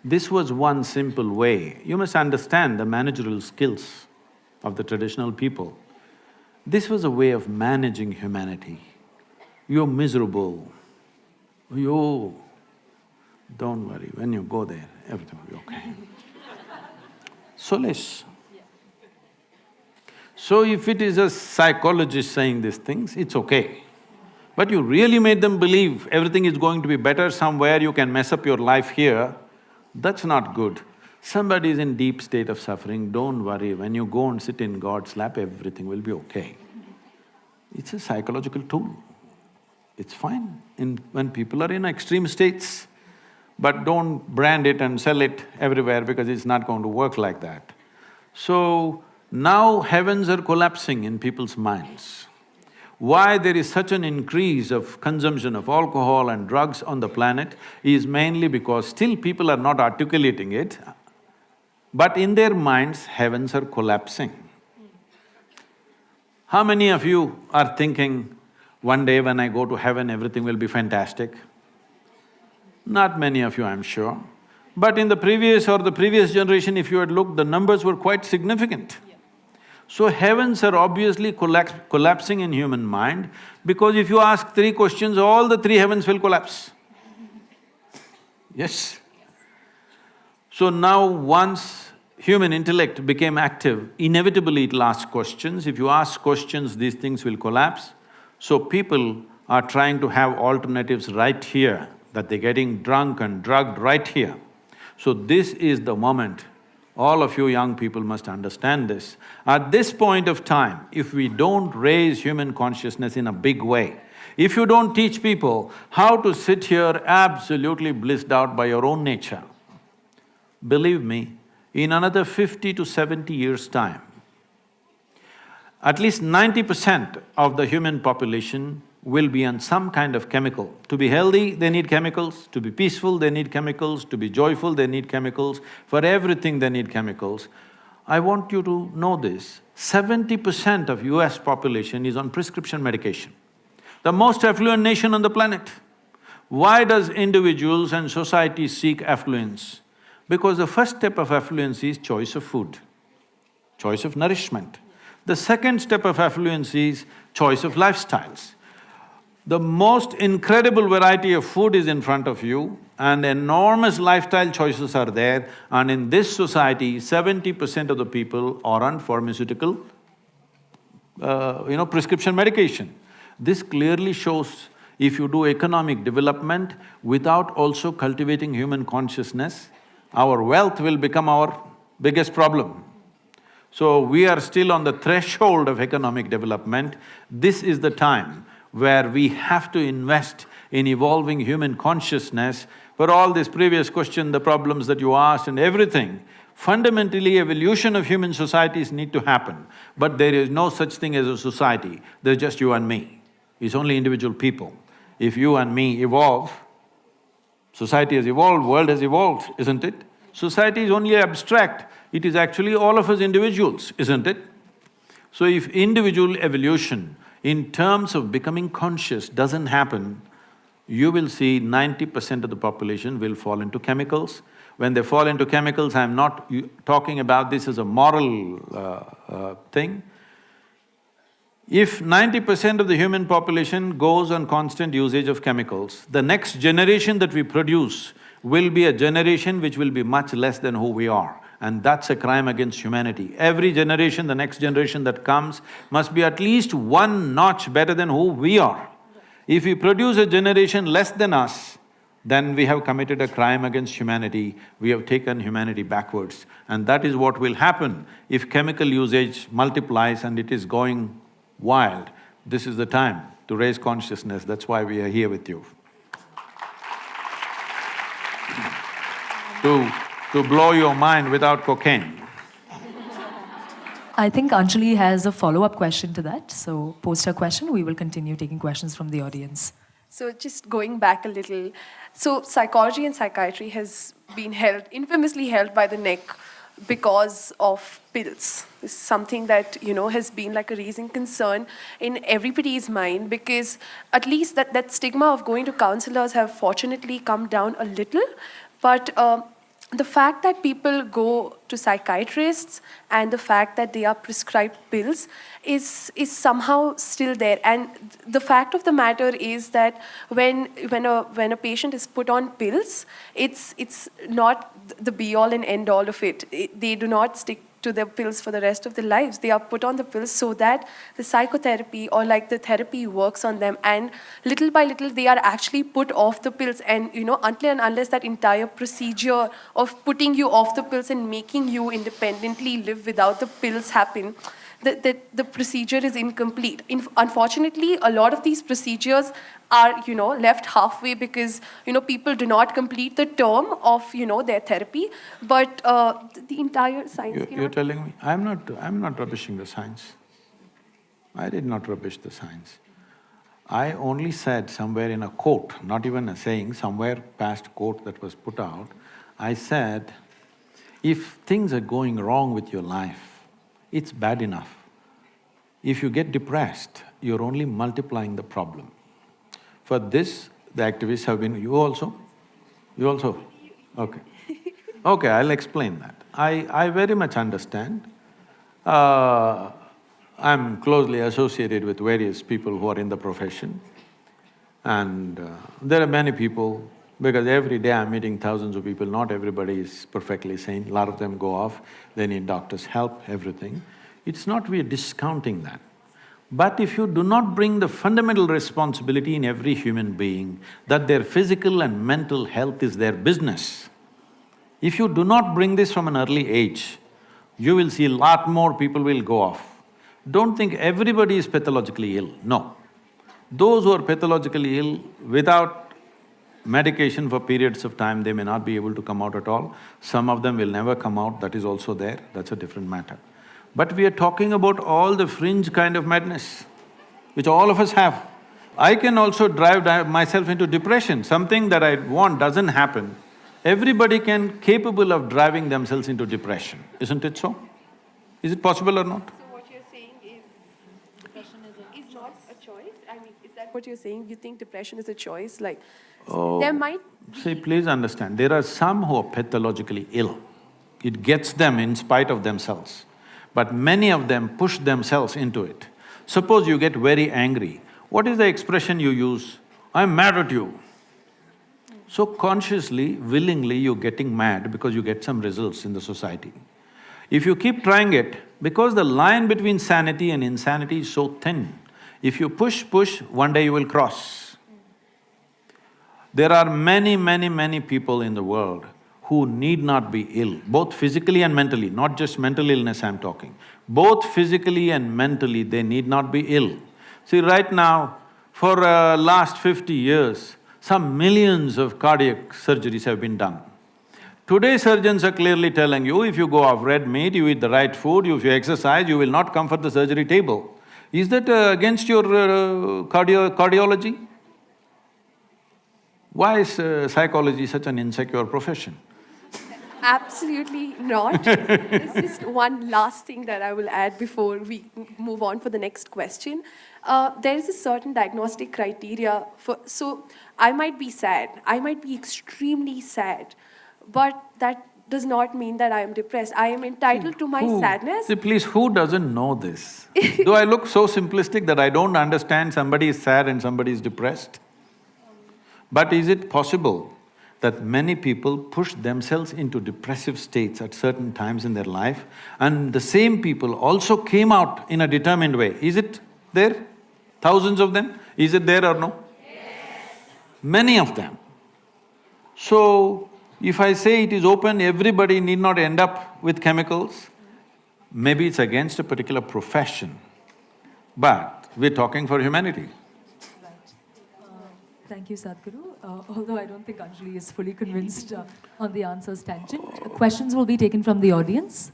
This was one simple way. You must understand the managerial skills of the traditional people. This was a way of managing humanity. You're miserable. You… don't worry, when you go there, everything will be okay. Solace. So if it is a psychologist saying these things, it's okay. But you really made them believe everything is going to be better somewhere, you can mess up your life here, that's not good. Somebody is in deep state of suffering, don't worry, when you go and sit in God's lap, everything will be okay. It's a psychological tool. It's fine when people are in extreme states, but don't brand it and sell it everywhere because it's not going to work like that. So, now heavens are collapsing in people's minds. Why there is such an increase of consumption of alcohol and drugs on the planet is mainly because still people are not articulating it, but in their minds, heavens are collapsing. How many of you are thinking, one day when I go to heaven, everything will be fantastic? Not many of you, I'm sure. But in the previous generation, if you had looked, the numbers were quite significant. So heavens are obviously collapsing in human mind, because if you ask three questions, all the three heavens will collapse. Yes. So now once human intellect became active, inevitably it'll ask questions. If you ask questions, these things will collapse. So people are trying to have alternatives right here, that they're getting drunk and drugged right here. So this is the moment. All of you young people must understand this. At this point of time, if we don't raise human consciousness in a big way, if you don't teach people how to sit here absolutely blissed out by your own nature, believe me, in another 50 to 70 years' time, at least 90% of the human population will be on some kind of chemical. To be healthy, they need chemicals. To be peaceful, they need chemicals. To be joyful, they need chemicals. For everything, they need chemicals. I want you to know this, 70% of US population is on prescription medication. The most affluent nation on the planet. Why does individuals and societies seek affluence? Because the first step of affluence is choice of food, choice of nourishment. The second step of affluence is choice of lifestyles. The most incredible variety of food is in front of you and enormous lifestyle choices are there, and in this society, 70% of the people are on pharmaceutical, prescription medication. This clearly shows if you do economic development without also cultivating human consciousness, our wealth will become our biggest problem. So we are still on the threshold of economic development. This is the time where we have to invest in evolving human consciousness. For all this previous question, the problems that you asked and everything, fundamentally evolution of human societies need to happen. But there is no such thing as a society, there's just you and me. It's only individual people. If you and me evolve, society has evolved, world has evolved, isn't it? Society is only abstract, it is actually all of us individuals, isn't it? So if individual evolution in terms of becoming conscious doesn't happen, you will see 90% of the population will fall into chemicals. When they fall into chemicals, I'm not talking about this as a moral thing. If 90% of the human population goes on constant usage of chemicals, the next generation that we produce will be a generation which will be much less than who we are. And that's a crime against humanity. Every generation, the next generation that comes, must be at least one notch better than who we are. If we produce a generation less than us, then we have committed a crime against humanity, we have taken humanity backwards. And that is what will happen if chemical usage multiplies and it is going wild. This is the time to raise consciousness, that's why we are here with you. To blow your mind without cocaine. I think Anjali has a follow-up question to that, so post her question, we will continue taking questions from the audience. So just going back a little, so psychology and psychiatry has been infamously held by the neck because of pills. This is something that, has been like a raising concern in everybody's mind, because at least that stigma of going to counselors have fortunately come down a little, but the fact that people go to psychiatrists and the fact that they are prescribed pills is somehow still there. And the fact of the matter is that when a patient is put on pills, it's not the be-all and end-all of it. They do not stick to the pills for the rest of their lives. They are put on the pills so that the psychotherapy or like the therapy works on them, and little by little they are actually put off the pills, and until and unless that entire procedure of putting you off the pills and making you independently live without the pills happen, the procedure is incomplete. Unfortunately, a lot of these procedures are, left halfway because, people do not complete the term of, their therapy. But the entire science... You're telling me, I'm not rubbishing the science. I did not rubbish the science. I only said somewhere in a quote, not even a saying, somewhere past quote that was put out, I said, if things are going wrong with your life, it's bad enough. If you get depressed, you're only multiplying the problem. For this, the activists have been… You also? You also? Okay. Okay, I'll explain that. I very much understand. I'm closely associated with various people who are in the profession, and there are many people, because every day I'm meeting thousands of people, not everybody is perfectly sane, a lot of them go off, they need doctors' help, everything. It's not we're discounting that. But if you do not bring the fundamental responsibility in every human being that their physical and mental health is their business, if you do not bring this from an early age, you will see a lot more people will go off. Don't think everybody is pathologically ill, no. Those who are pathologically ill, without medication for periods of time, they may not be able to come out at all. Some of them will never come out, that is also there, that's a different matter. But we are talking about all the fringe kind of madness, which all of us have. I can also drive myself into depression, something that I want doesn't happen. Everybody capable of driving themselves into depression, isn't it so? Is it possible or not? What you're saying, you think depression is a choice? Like, Oh, there might… see, please understand, there are some who are pathologically ill. It gets them in spite of themselves, but many of them push themselves into it. Suppose you get very angry, what is the expression you use? I'm mad at you. So consciously, willingly, you're getting mad because you get some results in the society. If you keep trying it, because the line between sanity and insanity is so thin, if you push, one day you will cross. There are many people in the world who need not be ill, both physically and mentally, not just mental illness I'm talking. Both physically and mentally, they need not be ill. See, right now, for last 50 years, some millions of cardiac surgeries have been done. Today surgeons are clearly telling you, if you go off red meat, you eat the right food, if you exercise, you will not come for the surgery table. Is that against your cardiology? Why is psychology such an insecure profession? Absolutely not. There's just one last thing that I will add before we move on for the next question. There is a certain diagnostic criteria for… So, I might be sad, I might be extremely sad, but that does not mean that I am depressed. I am entitled to my sadness. See, please, who doesn't know this? Do I look so simplistic that I don't understand somebody is sad and somebody is depressed? But is it possible that many people push themselves into depressive states at certain times in their life, and the same people also came out in a determined way? Is it there? Thousands of them? Is it there or no? Yes. Many of them. So, if I say it is open, everybody need not end up with chemicals, maybe it's against a particular profession, but we're talking for humanity. Right. Thank you, Sadhguru. Although I don't think Anjali is fully convinced on the answers tangent. Questions will be taken from the audience.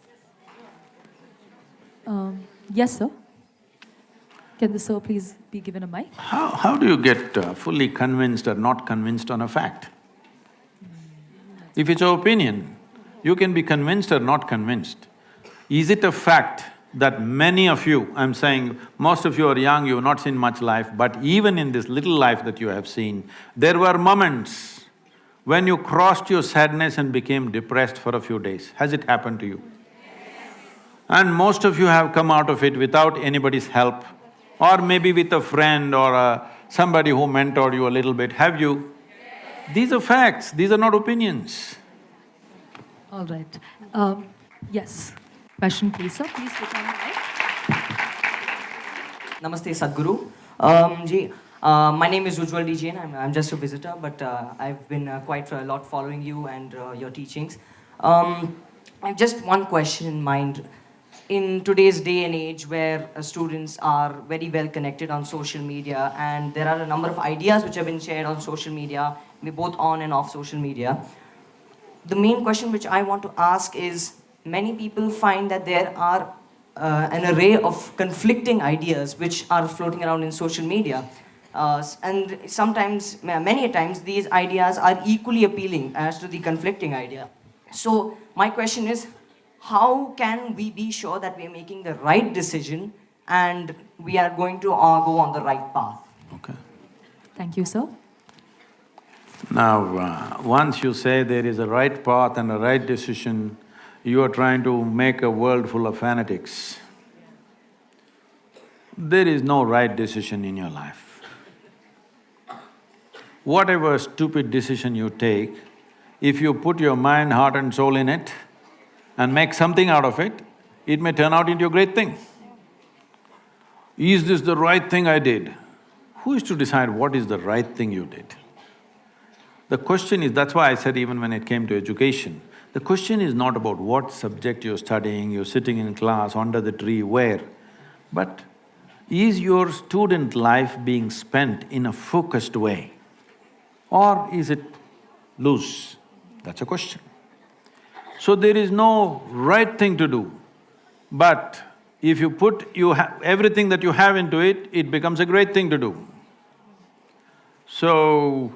Yes, sir. Can the sir please be given a mic? How do you get fully convinced or not convinced on a fact? If it's your opinion, you can be convinced or not convinced. Is it a fact that many of you, I'm saying most of you are young, you've not seen much life, but even in this little life that you have seen, there were moments when you crossed your sadness and became depressed for a few days. Has it happened to you? And most of you have come out of it without anybody's help, or maybe with a friend or somebody who mentored you a little bit. Have you? These are facts, these are not opinions. All right. Yes. Question, please, sir. Please take on the mic. Namaste, Sadhguru. My name is Ujjwal DJ and I'm just a visitor, but I've been quite a lot following you and your teachings. I have just one question in mind. in today's day and age where students are very well connected on social media, and there are a number of ideas which have been shared on social media, both on and off social media, the main question which I want to ask is, many people find that there are an array of conflicting ideas which are floating around in social media. And sometimes, many a times, these ideas are equally appealing as to the conflicting idea. So my question is, how can we be sure that we are making the right decision and we are going to go on the right path? Okay. Thank you, sir. Now, once you say there is a right path and a right decision, you are trying to make a world full of fanatics. There is no right decision in your life. Whatever stupid decision you take, if you put your mind, heart and soul in it and make something out of it, it may turn out into a great thing. Is this the right thing I did? Who is to decide what is the right thing you did? The question is, that's why I said even when it came to education, the question is not about what subject you're studying, you're sitting in class, under the tree, where, but is your student life being spent in a focused way or is it loose? That's a question. So there is no right thing to do, but if you put everything that you have into it, it becomes a great thing to do. So,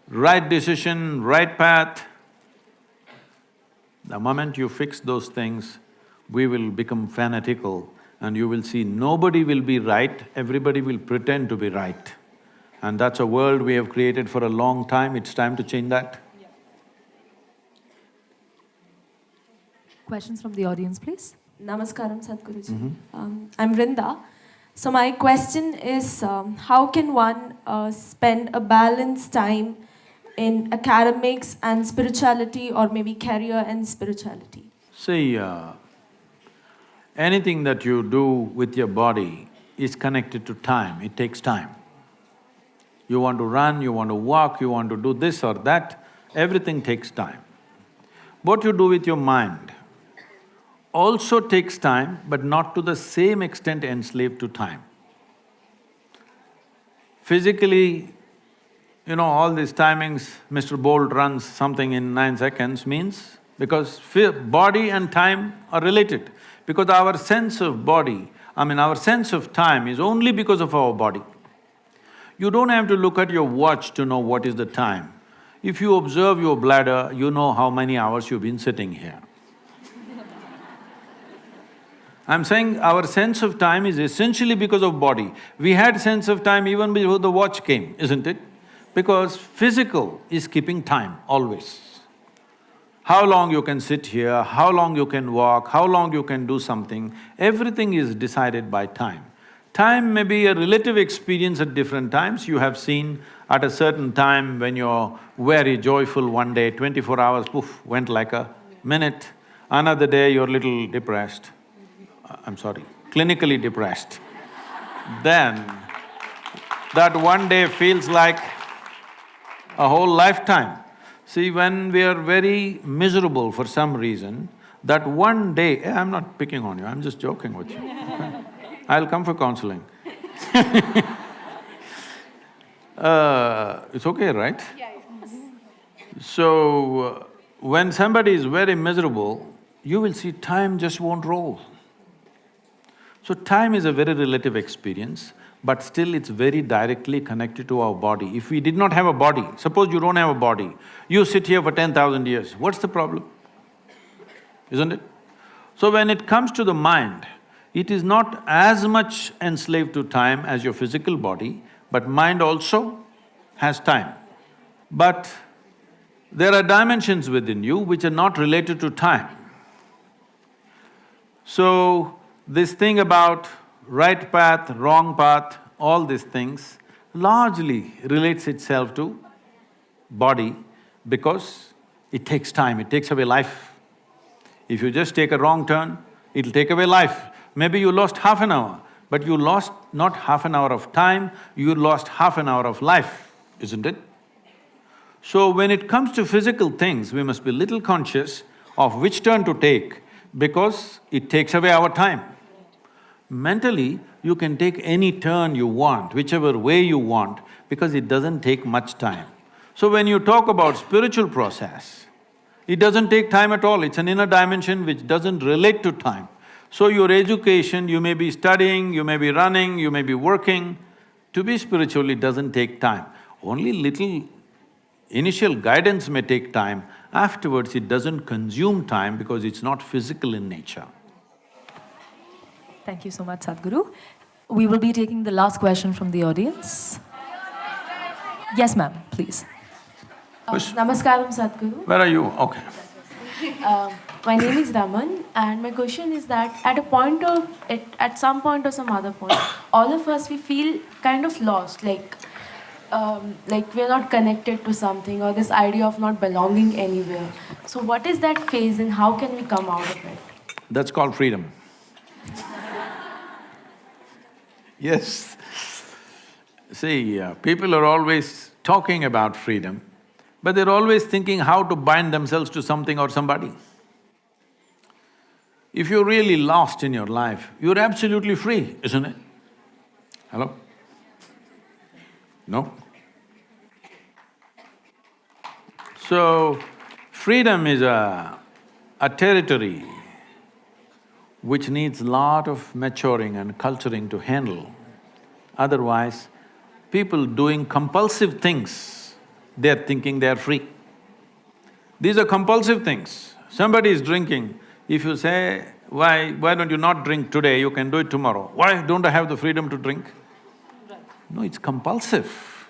right decision, right path, the moment you fix those things, we will become fanatical and you will see nobody will be right, everybody will pretend to be right. And that's a world we have created for a long time, it's time to change that. Questions from the audience, please. Namaskaram, Sadhguruji. I'm Vrinda. So my question is, how can one spend a balanced time in academics and spirituality, or maybe career and spirituality? See, anything that you do with your body is connected to time, it takes time. You want to run, you want to walk, you want to do this or that, everything takes time. What you do with your mind also takes time, but not to the same extent enslaved to time. Physically, you know, all these timings, Mr. Bolt runs something in 9 seconds means because body and time are related. Because our sense of body, our sense of time is only because of our body. You don't have to look at your watch to know what is the time. If you observe your bladder, you know how many hours you've been sitting here. I'm saying our sense of time is essentially because of body. We had sense of time even before the watch came, isn't it? Because physical is keeping time, always. How long you can sit here, how long you can walk, how long you can do something, everything is decided by time. Time may be a relative experience at different times. You have seen at a certain time when you're very joyful one day, 24 hours, poof, went like a minute. Another day you're little depressed. I'm sorry, clinically depressed. Then that one day feels like a whole lifetime. See, when we are very miserable for some reason, that one day… I'm not picking on you, I'm just joking with you. I'll come for counseling. It's okay, right? Yeah. So, when somebody is very miserable, you will see time just won't roll. So time is a very relative experience, but still it's very directly connected to our body. If we did not have a body, suppose you don't have a body, you sit here for 10,000 years, what's the problem? Isn't it? So when it comes to the mind, it is not as much enslaved to time as your physical body, but mind also has time. But there are dimensions within you which are not related to time. So, this thing about right path, wrong path, all these things largely relates itself to body because it takes time, it takes away life. If you just take a wrong turn, it'll take away life. Maybe you lost half an hour, but you lost not half an hour of time, you lost half an hour of life, isn't it? So when it comes to physical things, we must be little conscious of which turn to take, because it takes away our time. Mentally, you can take any turn you want, whichever way you want, because it doesn't take much time. So when you talk about spiritual process, it doesn't take time at all, it's an inner dimension which doesn't relate to time. So your education, you may be studying, you may be running, you may be working, to be spiritual it doesn't take time. Only little initial guidance may take time, afterwards it doesn't consume time because it's not physical in nature. Thank you so much, Sadhguru. We will be taking the last question from the audience. Yes, ma'am, please. Namaskaram, Sadhguru. Where are you? Okay. My name is Raman, and my question is that at some point or some other point, all of us we feel kind of lost, like we're not connected to something, or this idea of not belonging anywhere. So, what is that phase, and how can we come out of it? That's called freedom. Yes. See, people are always talking about freedom, but they're always thinking how to bind themselves to something or somebody. If you're really lost in your life, you're absolutely free, isn't it? Hello? No? So, freedom is a territory which needs lot of maturing and culturing to handle. Otherwise, people doing compulsive things, they're thinking they're free. These are compulsive things. Somebody is drinking, if you say, why don't you not drink today, you can do it tomorrow. Why don't I have the freedom to drink? No, it's compulsive.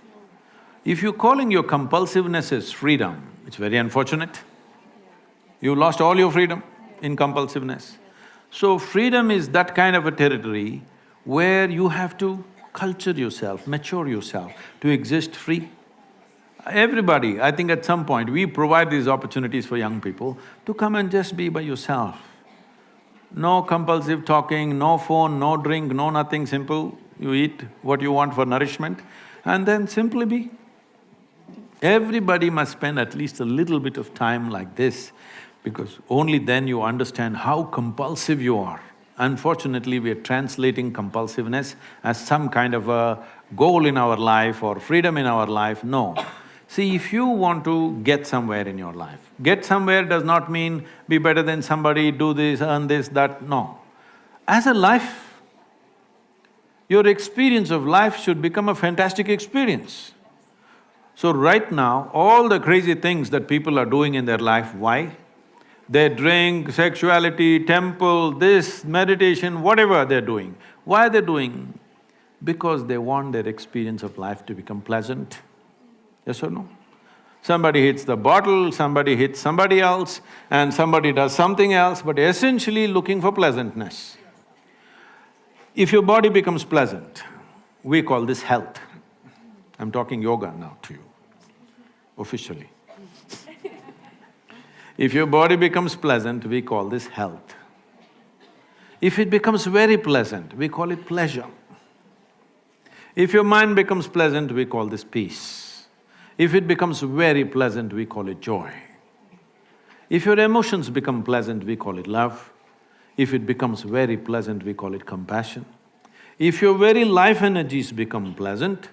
If you're calling your compulsiveness as freedom, it's very unfortunate. You lost all your freedom in compulsiveness. So freedom is that kind of a territory where you have to culture yourself, mature yourself to exist free. Everybody, I think at some point, we provide these opportunities for young people to come and just be by yourself. No compulsive talking, no phone, no drink, no nothing, simple. You eat what you want for nourishment and then simply be. Everybody must spend at least a little bit of time like this, because only then you understand how compulsive you are. Unfortunately, we are translating compulsiveness as some kind of a goal in our life or freedom in our life. No. See, if you want to get somewhere in your life, get somewhere does not mean be better than somebody, do this, earn this, that, no. As a life, your experience of life should become a fantastic experience. So right now, all the crazy things that people are doing in their life, why? They drink, sexuality, temple, this, meditation, whatever they're doing. Why they're doing? Because they want their experience of life to become pleasant. Yes or no? Somebody hits the bottle, somebody hits somebody else, and somebody does something else, but essentially looking for pleasantness. If your body becomes pleasant, we call this health. I'm talking yoga now to you, officially. If your body becomes pleasant, we call this health. If it becomes very pleasant, we call it pleasure. If your mind becomes pleasant, we call this peace. If it becomes very pleasant, we call it joy. If your emotions become pleasant, we call it love. If it becomes very pleasant, we call it compassion. If your very life energies become pleasant,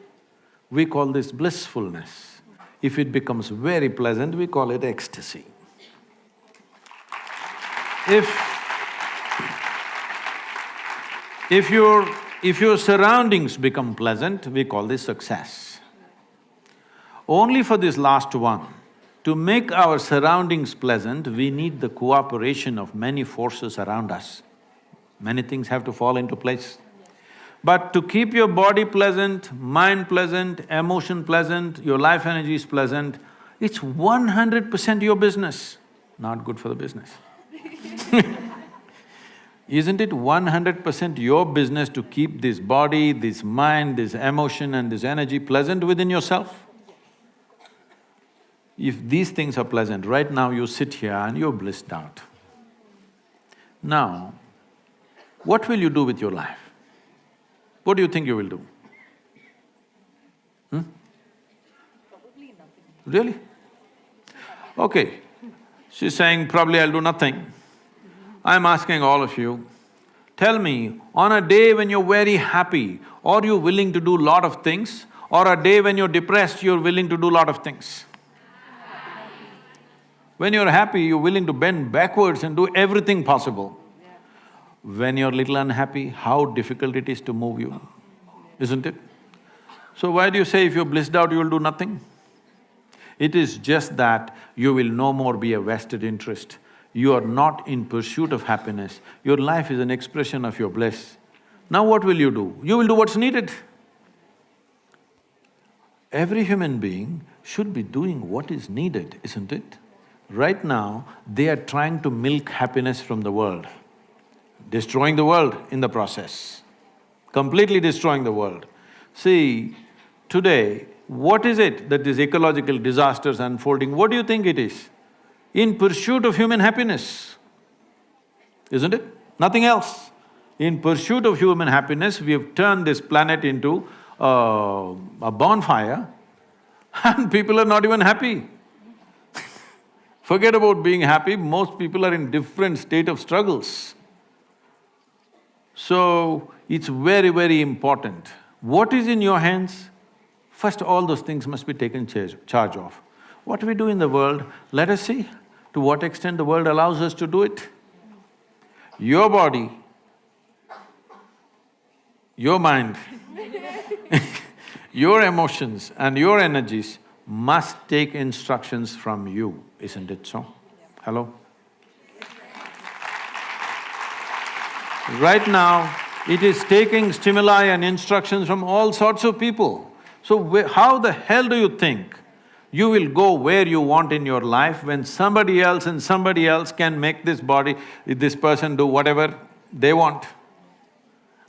we call this blissfulness. If it becomes very pleasant, we call it ecstasy. If your surroundings become pleasant, we call this success. Only for this last one, to make our surroundings pleasant, we need the cooperation of many forces around us. Many things have to fall into place. But to keep your body pleasant, mind pleasant, emotion pleasant, your life energy is pleasant, it's 100% your business, not good for the business. Isn't it 100% your business to keep this body, this mind, this emotion and this energy pleasant within yourself? If these things are pleasant, right now you sit here and you're blissed out. Now, what will you do with your life? What do you think you will do? Probably nothing. Really? Okay, she's saying probably I'll do nothing. I'm asking all of you, tell me, on a day when you're very happy, are you willing to do lot of things? Or a day when you're depressed, you're willing to do lot of things? When you're happy, you're willing to bend backwards and do everything possible. When you're little unhappy, how difficult it is to move you, isn't it? So why do you say if you're blissed out, you will do nothing? It is just that you will no more be a vested interest. You are not in pursuit of happiness. Your life is an expression of your bliss. Now what will you do? You will do what's needed. Every human being should be doing what is needed, isn't it? Right now, they are trying to milk happiness from the world, destroying the world in the process, completely destroying the world. See, today, what is it that these ecological disasters unfolding, what do you think it is? In pursuit of human happiness, isn't it? Nothing else. In pursuit of human happiness, we have turned this planet into a bonfire and people are not even happy. Forget about being happy, most people are in different state of struggles. So, it's very, very important. What is in your hands? First, all those things must be taken charge of. What we do in the world, let us see to what extent the world allows us to do it. Your body, your mind, your emotions and your energies must take instructions from you, isn't it so? Hello? Right now, it is taking stimuli and instructions from all sorts of people. So how the hell do you think you will go where you want in your life when somebody else and somebody else can make this body, this person do whatever they want?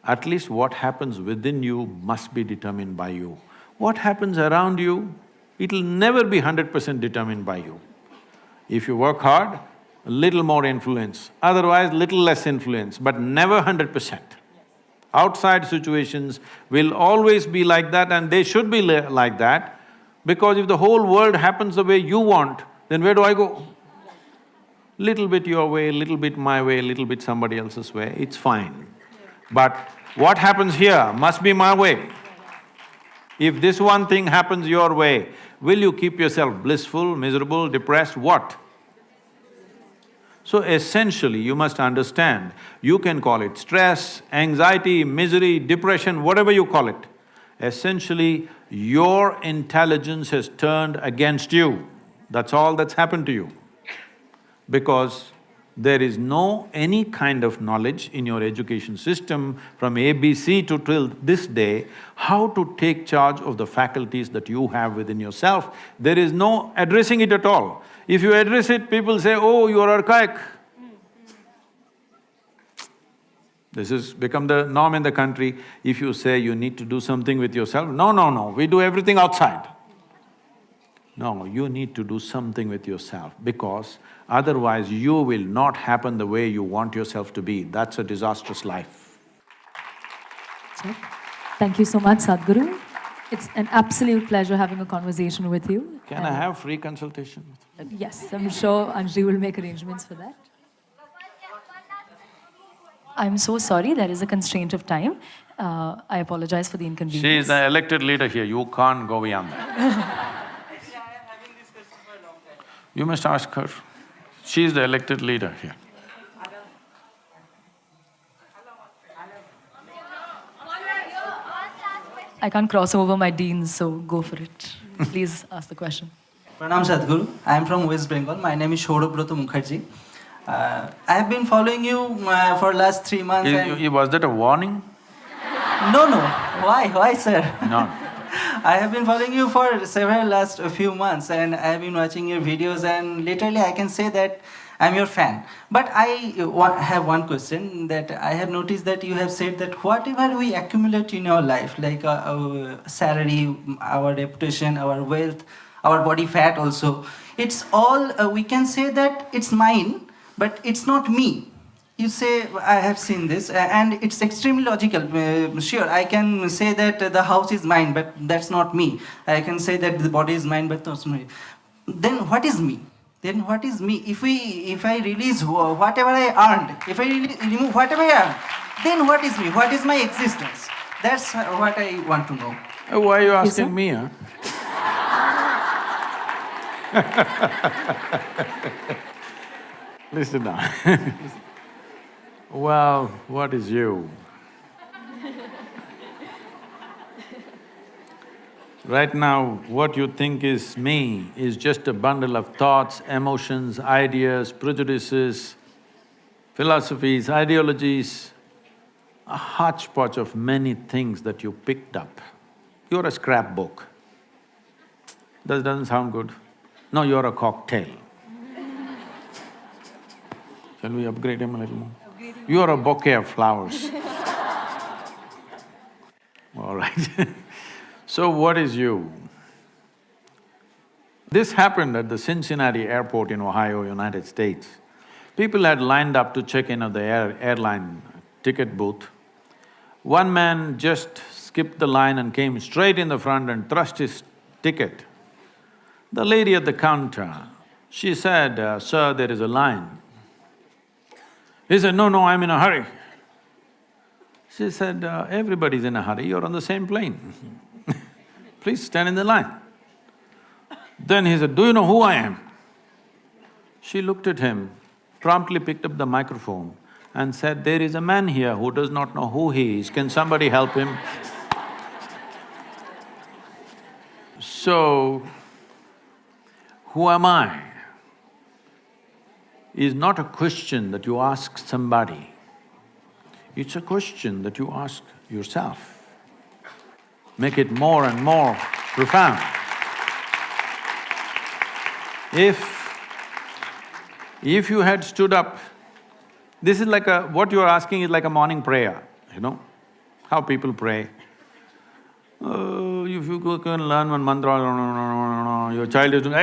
At least what happens within you must be determined by you. What happens around you, it'll never be 100% determined by you. If you work hard, a little more influence, otherwise little less influence, but never 100%. Outside situations will always be like that and they should be like that, because if the whole world happens the way you want, then where do I go? Little bit your way, little bit my way, little bit somebody else's way, it's fine. But what happens here must be my way. If this one thing happens your way, will you keep yourself blissful, miserable, depressed, what? So essentially, you must understand, you can call it stress, anxiety, misery, depression, whatever you call it. Essentially, your intelligence has turned against you. That's all that's happened to you. Because there is no any kind of knowledge in your education system from ABC to till this day, how to take charge of the faculties that you have within yourself. There is no addressing it at all. If you address it, people say, oh, you are archaic. This has become the norm in the country. If you say you need to do something with yourself, no, we do everything outside. No, you need to do something with yourself because otherwise you will not happen the way you want yourself to be. That's a disastrous life. Thank you so much, Sadhguru. It's an absolute pleasure having a conversation with you. Can I have free consultation? Yes, I'm sure Anjali will make arrangements for that. I'm so sorry, there is a constraint of time. I apologize for the inconvenience. She is the elected leader here, you can't go beyond that. You must ask her. She is the elected leader here. I can't cross over my deans, so go for it. Please ask the question. Pranam Sadhguru. I am from West Bengal. My name is Shourabroto Mukherjee. I have been following you for last 3 months. Was that a warning? No. Why, sir? No. I have been following you for last few months, and I have been watching your videos, and literally I can say that I'm your fan. But I have one question that I have noticed that you have said that whatever we accumulate in our life, like our salary, our reputation, our wealth, our body fat also, it's all, we can say that it's mine, but it's not me. You say, I have seen this, and it's extremely logical. Sure, I can say that the house is mine, but that's not me. I can say that the body is mine, but that's not me. Then what is me? then what is me? If I release whatever I earned, if I remove whatever I earned, then what is me? What is my existence? That's what I want to know. Why are you Yes, sir. asking me, huh? Listen now. Well, what is you? Right now, what you think is me is just a bundle of thoughts, emotions, ideas, prejudices, philosophies, ideologies, a hodgepodge of many things that you picked up. You're a scrapbook. That doesn't sound good. No, you're a cocktail. Shall we upgrade him a little more? You're a bouquet of flowers. All right. So what is you? This happened at the Cincinnati airport in Ohio, United States. People had lined up to check in at the airline ticket booth. One man just skipped the line and came straight in the front and thrust his ticket. The lady at the counter, she said, "Sir, there is a line." He said, "No, I'm in a hurry." She said, "Everybody's in a hurry, you're on the same plane. Please stand in the line." Then he said, "Do you know who I am?" She looked at him, promptly picked up the microphone and said, "There is a man here who does not know who he is, can somebody help him?" So, who am I is not a question that you ask somebody, it's a question that you ask yourself. Make it more and more profound. If you had stood up, this is like what you are asking is like a morning prayer, you know, how people pray. If you can learn one mantra, your child is doing,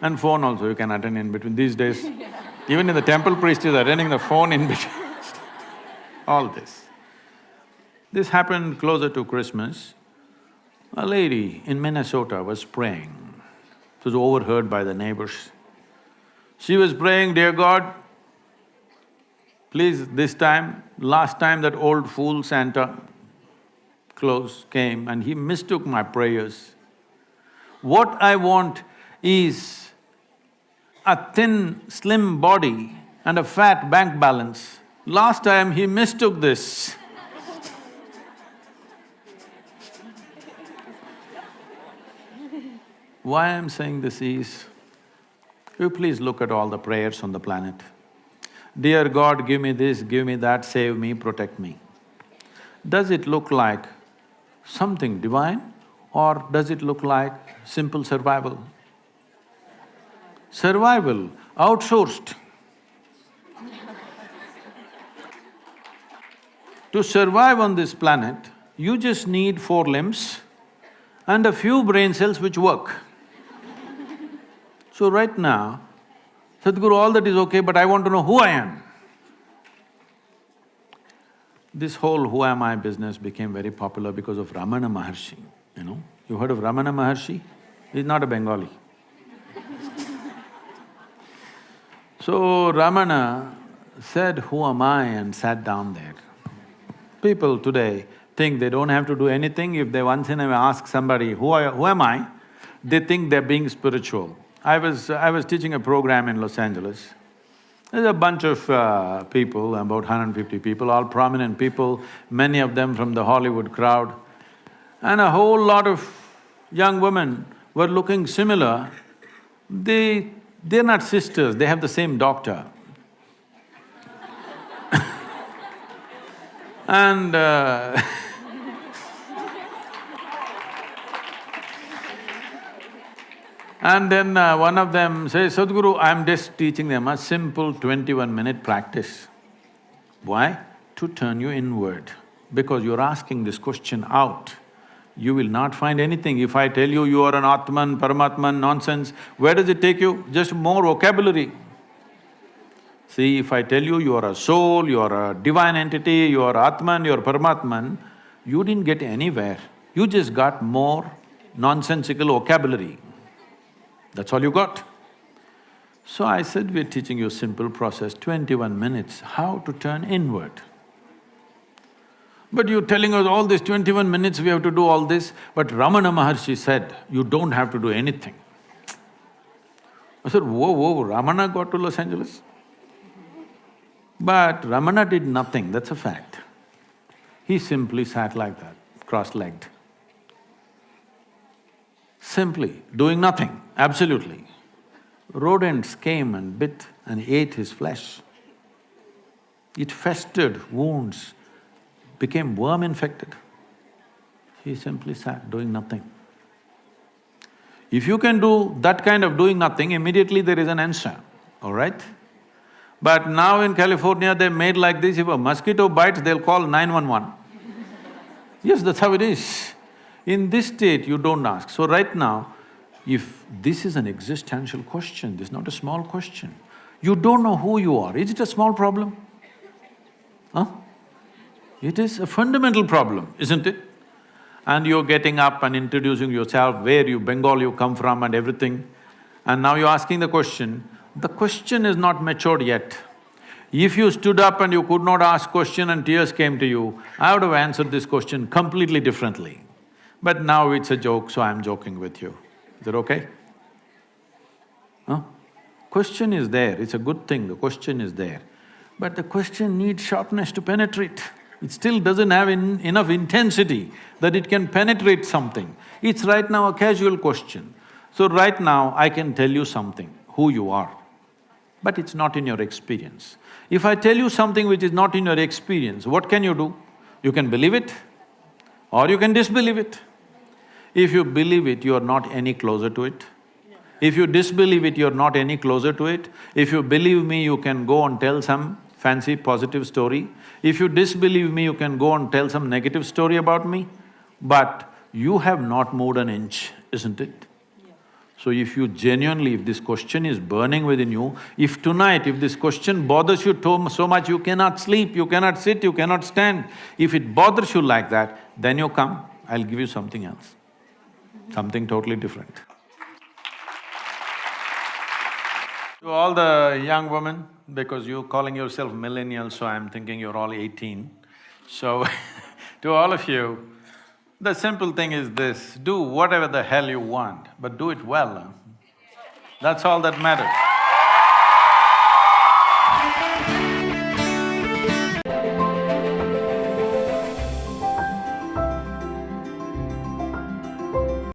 and phone also you can attend in between these days. Even in the temple, priest is attending the phone in between. All this. This happened closer to Christmas. A lady in Minnesota was praying. It was overheard by the neighbors. She was praying, "Dear God, please this time, last time that old fool Santa Claus came and he mistook my prayers. What I want is a thin, slim body and a fat bank balance. Last time he mistook this." Why I'm saying this is, you please look at all the prayers on the planet. Dear God, give me this, give me that, save me, protect me. Does it look like something divine or does it look like simple survival? Survival outsourced. To survive on this planet, you just need 4 limbs and a few brain cells which work. So right now, Sadhguru, all that is okay, but I want to know who I am. This whole who am I business became very popular because of Ramana Maharshi, you know. You heard of Ramana Maharshi? He's not a Bengali. So Ramana said, "Who am I?" and sat down there. People today think they don't have to do anything. If they once in a while ask somebody, who am I? They think they're being spiritual. I was teaching a program in Los Angeles. There's a bunch of people, about 150 people, all prominent people, many of them from the Hollywood crowd. And a whole lot of young women were looking similar. They're not sisters, they have the same doctor. And and then one of them says, "Sadhguru, I'm just teaching them a simple 21-minute practice." Why? To turn you inward. Because you're asking this question out, you will not find anything. If I tell you you are an Atman, Paramatman, nonsense, where does it take you? Just more vocabulary. See, if I tell you you are a soul, you are a divine entity, you are Atman, you are Paramatman, you didn't get anywhere. You just got more nonsensical vocabulary. That's all you got. So I said, we're teaching you a simple process, 21 minutes, how to turn inward. But you're telling us all this 21 minutes we have to do all this, but Ramana Maharshi said, you don't have to do anything. I said, whoa, Ramana got to Los Angeles? But Ramana did nothing, that's a fact. He simply sat like that, cross-legged. Simply, doing nothing, absolutely. Rodents came and bit and ate his flesh. It festered wounds, became worm-infected. He simply sat doing nothing. If you can do that kind of doing nothing, immediately there is an answer, all right? But now in California, they made like this, if a mosquito bites, they'll call 911. Yes, that's how it is. In this state, you don't ask. So right now, if this is an existential question, this is not a small question. You don't know who you are, is it a small problem? Huh? It is a fundamental problem, isn't it? And you're getting up and introducing yourself, where you, Bengal you come from and everything. And now you're asking the question is not matured yet. If you stood up and you could not ask question and tears came to you, I would have answered this question completely differently. But now it's a joke, so I'm joking with you. Is that okay? Huh? Question is there, it's a good thing, the question is there. But the question needs sharpness to penetrate. It still doesn't have enough intensity that it can penetrate something. It's right now a casual question. So right now, I can tell you something, who you are, but it's not in your experience. If I tell you something which is not in your experience, what can you do? You can believe it or you can disbelieve it. If you believe it, you are not any closer to it. If you disbelieve it, you're not any closer to it. If you believe me, you can go and tell some fancy positive story. If you disbelieve me, you can go and tell some negative story about me. But you have not moved an inch, isn't it? So if you genuinely, if this question is burning within you, if tonight, if this question bothers you so much you cannot sleep, you cannot sit, you cannot stand, if it bothers you like that, then you come, I'll give you something else, something totally different. To all the young women, because you're calling yourself millennials, so I'm thinking you're all 18. So to all of you, the simple thing is this, do whatever the hell you want, but do it well, huh? That's all that matters.